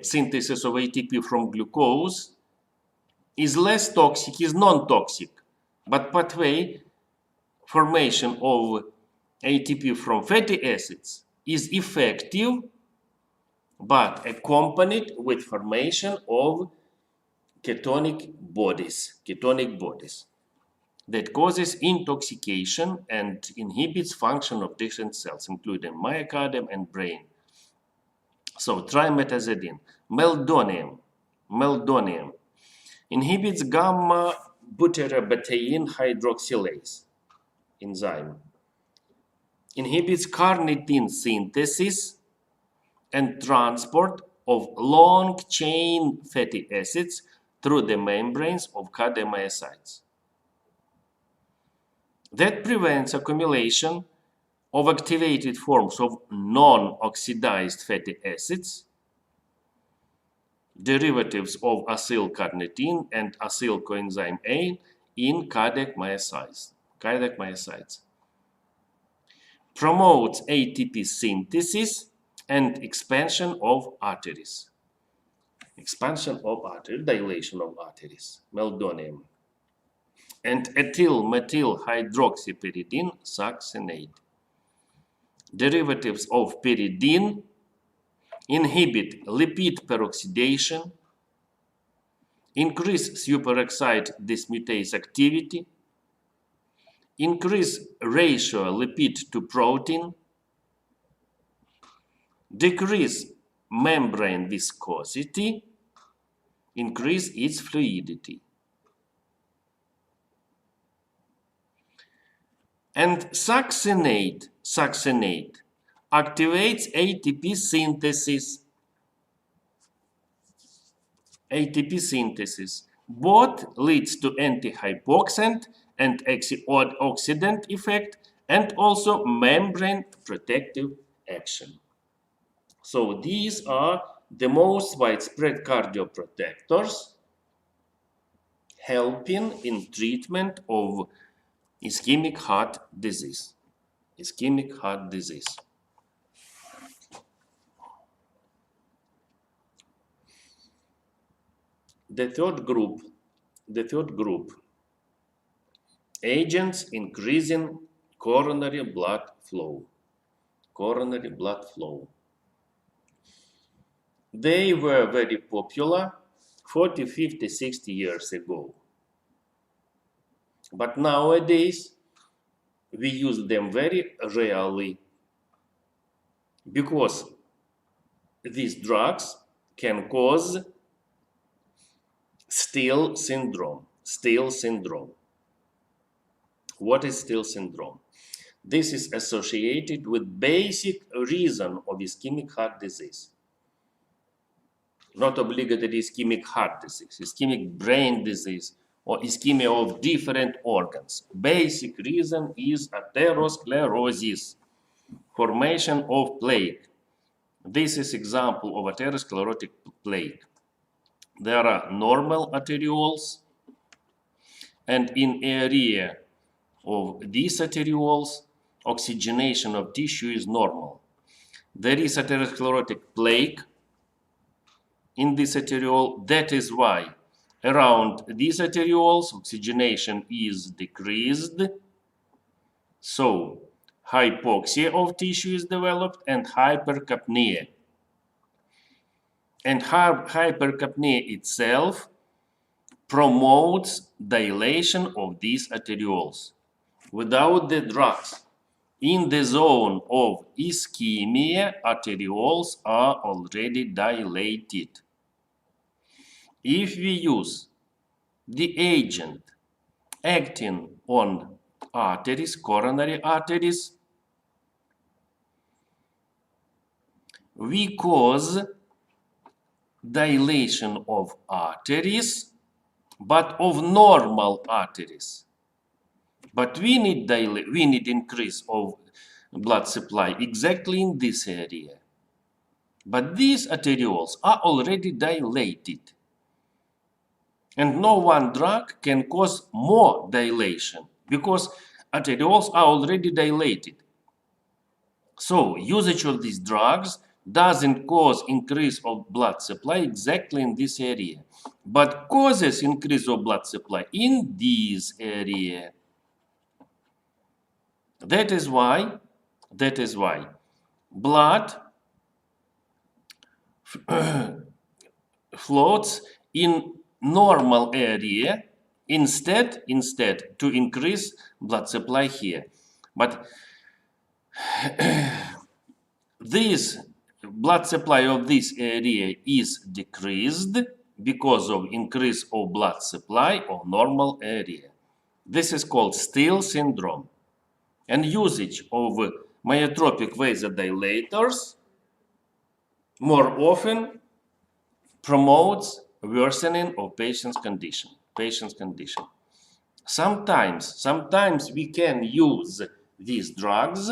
synthesis of ATP from glucose, is less toxic, is non-toxic But pathway formation of ATP from fatty acids is effective but accompanied with formation of ketonic bodies that causes intoxication and inhibits function of different cells, including myocardium and brain. So trimetazidine, meldonium inhibits gamma butyrabataene hydroxylase enzyme, inhibits carnitine synthesis and transport of long-chain fatty acids through the membranes of cardiomyocytes. That prevents accumulation of activated forms of non-oxidized fatty acids, derivatives of acylcarnitine and acyl coenzyme A in cardiac myocytes. Promotes ATP synthesis and expansion of arteries. Dilation of arteries, meldonium. And ethyl-methyl hydroxypyridine succinate. Derivatives of pyridine inhibit lipid peroxidation, increase superoxide dismutase activity, increase ratio lipid to protein, decrease membrane viscosity, increase its fluidity. And succinate activates ATP synthesis. Both leads to antihypoxant and antioxidant effect and also membrane protective action. So these are the most widespread cardioprotectors helping in treatment of ischemic heart disease. The third group, agents increasing coronary blood flow. They were very popular 40, 50, 60 years ago. But nowadays, we use them very rarely because these drugs can cause Still syndrome. What is Still syndrome? This is associated with basic reason of ischemic heart disease. Not obligatory ischemic heart disease, ischemic brain disease, or ischemia of different organs. Basic reason is atherosclerosis, formation of plaque. This is example of atherosclerotic plaque. There are normal arterioles, and in area of these arterioles, oxygenation of tissue is normal. There is atherosclerotic plaque in this arteriole. That is why around these arterioles, oxygenation is decreased. So hypoxia of tissue is developed and hypercapnia. And hypercapnia itself promotes dilation of these arterioles. Without the drugs, in the zone of ischemia, arterioles are already dilated. If we use the agent acting on arteries, coronary arteries, we cause dilation of arteries, but of normal arteries. But we need increase of blood supply exactly in this area. But these arterioles are already dilated. And no one drug can cause more dilation because arterioles are already dilated. So usage of these drugs doesn't cause increase of blood supply exactly in this area, but causes increase of blood supply in this area. That is why blood floats in normal area instead to increase blood supply here. But this blood supply of this area is decreased because of increase of blood supply of normal area. This is called Steele syndrome. And usage of myotropic vasodilators more often promotes worsening of patient's condition. Sometimes we can use these drugs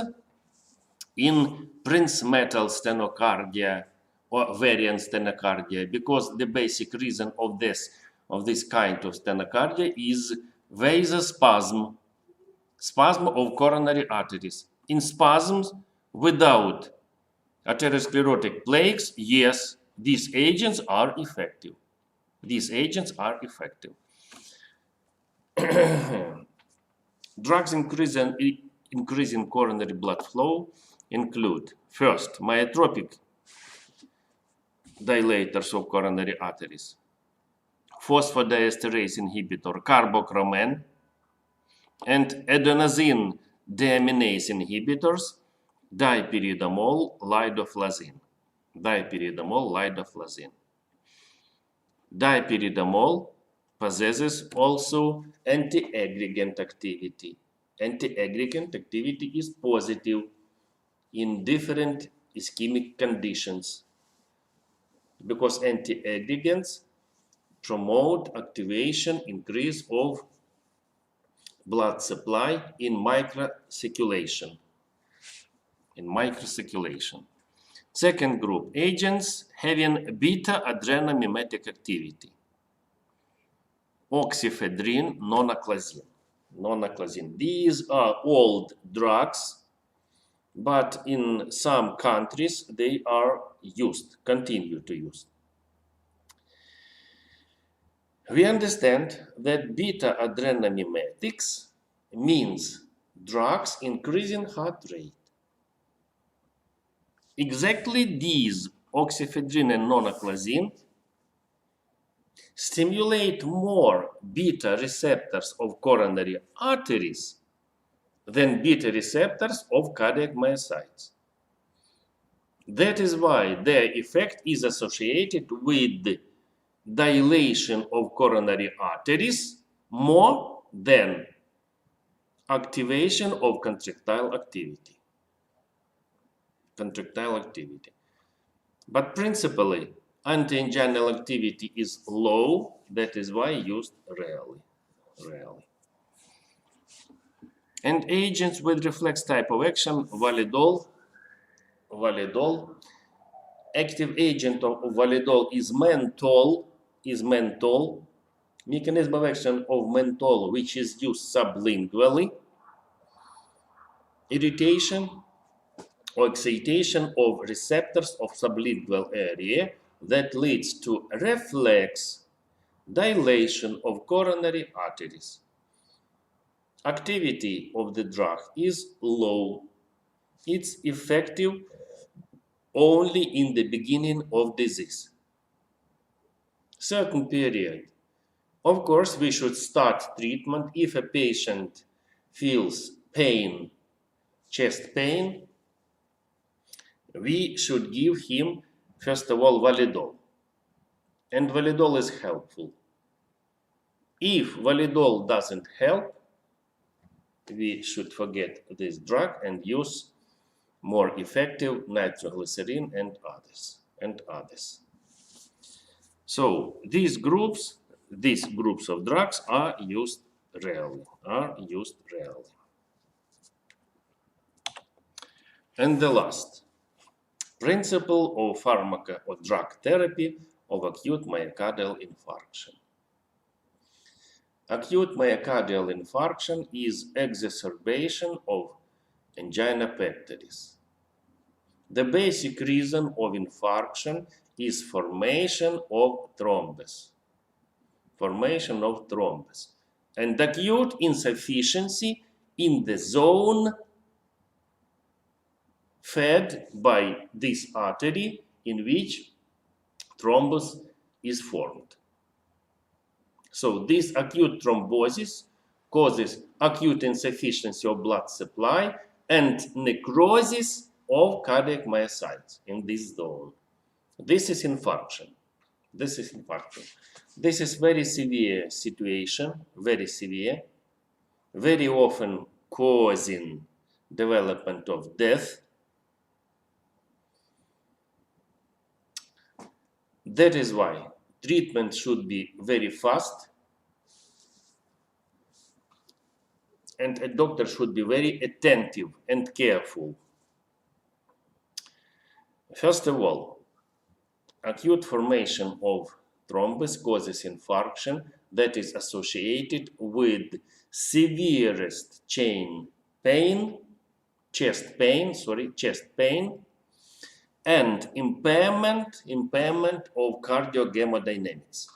in Prince-Metal stenocardia or variant stenocardia, because the basic reason of this kind of stenocardia is vasospasm, spasm of coronary arteries. In spasms without atherosclerotic plaques, yes, these agents are effective. Drugs increasing coronary blood flow include, first, myotropic dilators of coronary arteries, phosphodiesterase inhibitor, carbochromen, and adenosine deaminase inhibitors, dipyridamole, lidoflazine. Dipyridamole possesses also anti-aggregant activity. Anti-aggregant activity is positive in different ischemic conditions because anti-aggregants promote activation, increase of blood supply in microcirculation. Second group, agents having beta adrenomimetic activity. Oxyphedrine, nonaclazine. These are old drugs, but in some countries they are continue to use. We understand that beta adrenomimetics means drugs increasing heart rate. Exactly these, oxyphedrine and nonaclazine, stimulate more beta receptors of coronary arteries than beta receptors of cardiac myocytes. That is why their effect is associated with dilation of coronary arteries more than activation of contractile activity. But principally, anti-anginal activity is low, that is why used rarely. And agents with reflex type of action, validol. Active agent of validol is menthol. Mechanism of action of menthol, which is used sublingually. Irritation or excitation of receptors of sublingual area that leads to reflex dilation of coronary arteries. Activity of the drug is low. It's effective only in the beginning of disease. Certain period. Of course, we should start treatment if a patient feels pain, chest pain. We should give him, first of all, validol. And validol is helpful. If validol doesn't help, we should forget this drug and use more effective nitroglycerin and others. So these groups of drugs are used rarely. And the last, principle of pharmaca or drug therapy of acute myocardial infarction. Acute myocardial infarction is exacerbation of angina pectoris. The basic reason of infarction is formation of thrombus. Formation of thrombus. And acute insufficiency in the zone fed by this artery in which thrombus is formed. So this acute thrombosis causes acute insufficiency of blood supply and necrosis of cardiac myocytes in this zone. This is infarction. This is infarction. This is very severe situation, very severe, very often causing development of death. That is why treatment should be very fast and a doctor should be very attentive and careful. First of all, acute formation of thrombus causes infarction that is associated with severest chest pain, and impairment of cardiohemodynamics.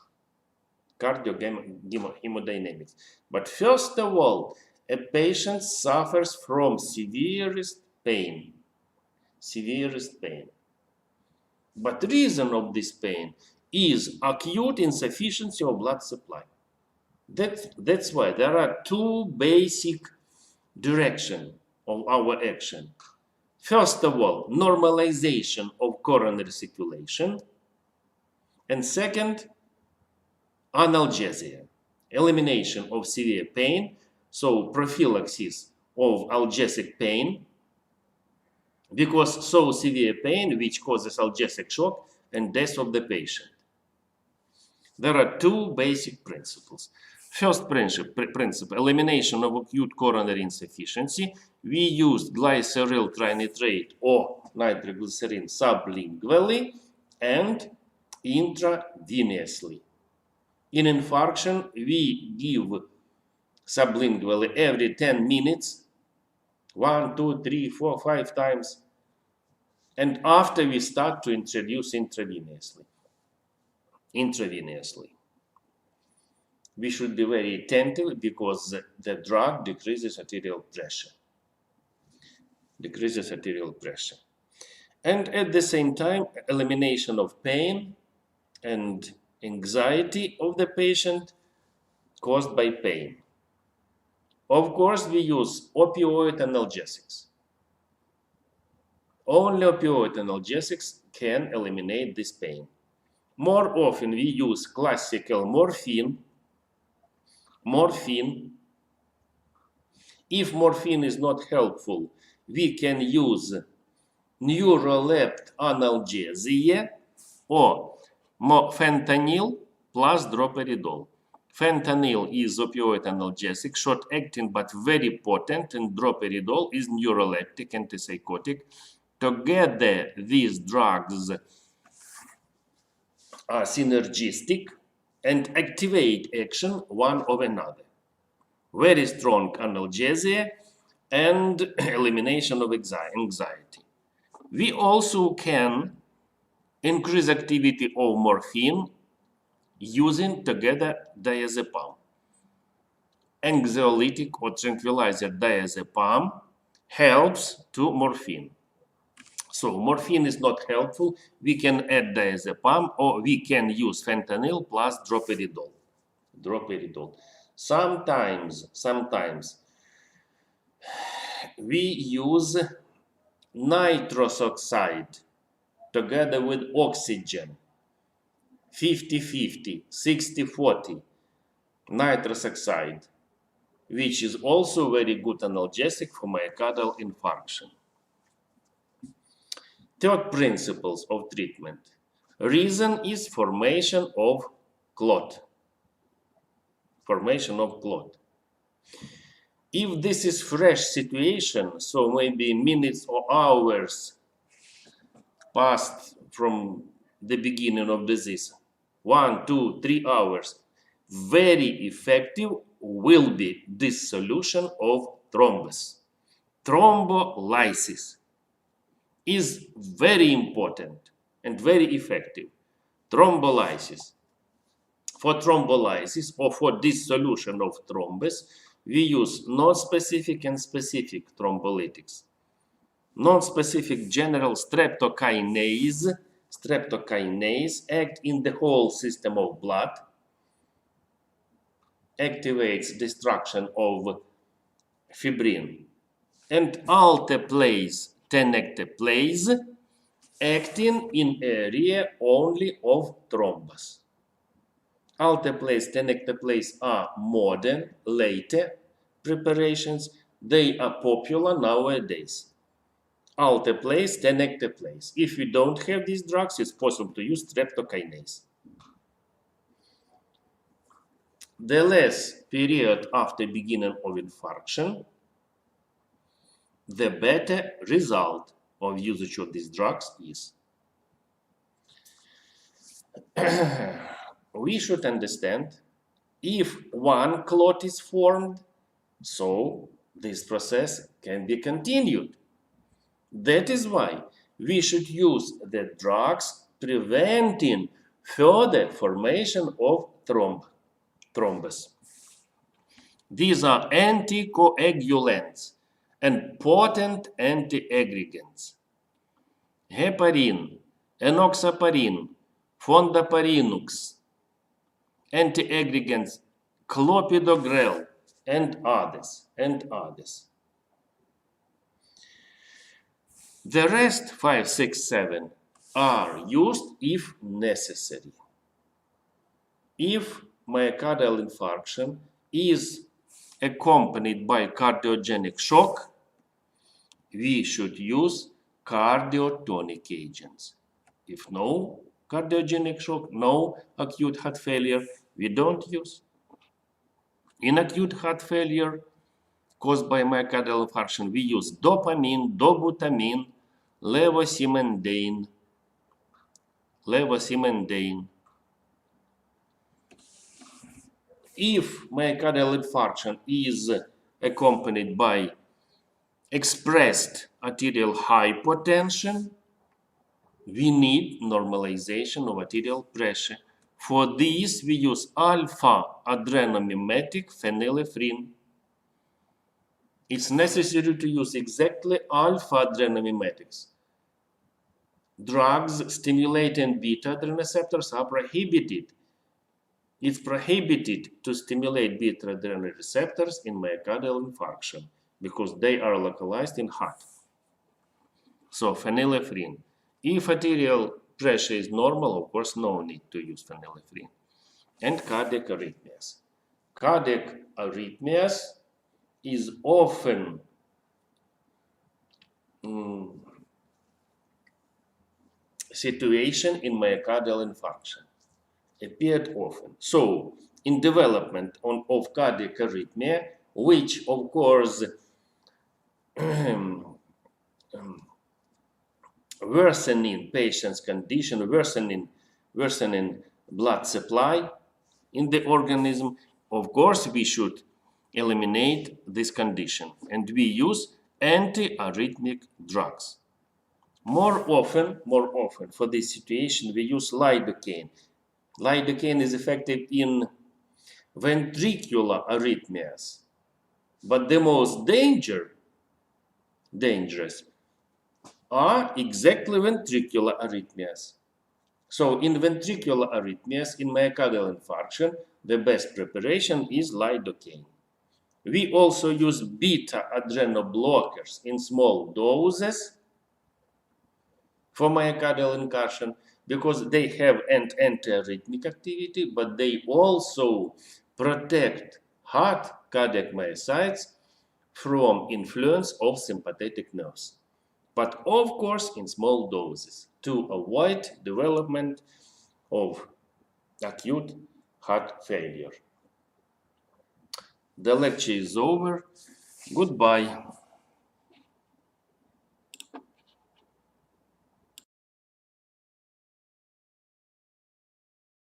But first of all, a patient suffers from severest pain. But reason of this pain is acute insufficiency of blood supply. That's why there are two basic directions of our action. First of all, normalization of coronary circulation. And second, analgesia, elimination of severe pain, so prophylaxis of analgesic pain, because so severe pain which causes analgesic shock and death of the patient. There are two basic principles. First principle, elimination of acute coronary insufficiency. We used glyceryl trinitrate or nitroglycerin sublingually and intravenously. In infarction, we give sublingually every 10 minutes, 1, 2, 3, 4, 5 times, and after we start to introduce intravenously. We should be very attentive because the drug decreases arterial pressure. And at the same time, elimination of pain and anxiety of the patient caused by pain. Of course, we use opioid analgesics. Only opioid analgesics can eliminate this pain. More often, we use classical morphine. If morphine is not helpful, we can use neuroleptic analgesia or fentanyl plus droperidol. Fentanyl is opioid analgesic, short-acting but very potent, and droperidol is neuroleptic antipsychotic. Together, these drugs are synergistic and activate action one of another. Very strong analgesia and elimination of anxiety. We also can increase activity of morphine using together diazepam. Anxiolytic or tranquilizer diazepam helps to morphine. So morphine is not helpful. We can add diazepam or we can use fentanyl plus droperidol. Sometimes we use nitrous oxide together with oxygen. 50-50, 60-40 nitrous oxide, which is also very good analgesic for myocardial infarction. Third principles of treatment. Reason is formation of clot. If this is fresh situation, so maybe minutes or hours passed from the beginning of disease, 1, 2, 3 hours, very effective will be this solution of thrombus, thrombolysis. is very important and very effective. Thrombolysis. For thrombolysis or for dissolution of thrombus, we use non-specific and specific thrombolytics. Non-specific general streptokinase act in the whole system of blood, activates destruction of fibrin, and alteplase, tenecteplase, acting in area only of thrombus. Alteplase, tenecteplase are modern, later preparations. They are popular nowadays. Alteplase, tenecteplase. If you don't have these drugs, it's possible to use streptokinase. The less period after beginning of infarction, the better result of usage of these drugs is. We should understand if one clot is formed, so this process can be continued. That is why we should use the drugs preventing further formation of thrombus. These are anticoagulants and potent antiaggregants. Heparin, enoxaparin, fondaparinux, antiaggregants, clopidogrel, and others. The rest 5, 6, 7 are used if necessary. If myocardial infarction is accompanied by cardiogenic shock, we should use cardiotonic agents. If no cardiogenic shock, no acute heart failure, we don't use. In acute heart failure caused by myocardial infarction, we use dopamine, dobutamine, levosimendan. If myocardial infarction is accompanied by expressed arterial hypotension, we need normalization of arterial pressure. For this, we use alpha adrenomimetic phenylephrine. It's necessary to use exactly alpha adrenomimetics. Drugs stimulating beta adrenoreceptors are prohibited. It's prohibited to stimulate beta adrenoreceptors in myocardial infarction because they are localized in heart. So phenylephrine. If arterial pressure is normal, of course, no need to use phenylephrine. And cardiac arrhythmias. Cardiac arrhythmias is often situation in myocardial infarction. Appeared often. So, in development of cardiac arrhythmia, which of course worsening patient's condition, worsening blood supply in the organism, of course we should eliminate this condition, and we use antiarrhythmic drugs. More often for this situation we use lidocaine. Lidocaine is effective in ventricular arrhythmias, but the most dangerous are exactly ventricular arrhythmias. So in ventricular arrhythmias, in myocardial infarction, the best preparation is lidocaine. We also use beta adrenoblockers in small doses for myocardial infarction because they have an antiarrhythmic activity, but they also protect heart cardiac myocytes from influence of sympathetic nerves. But of course in small doses to avoid development of acute heart failure. The lecture is over. Goodbye.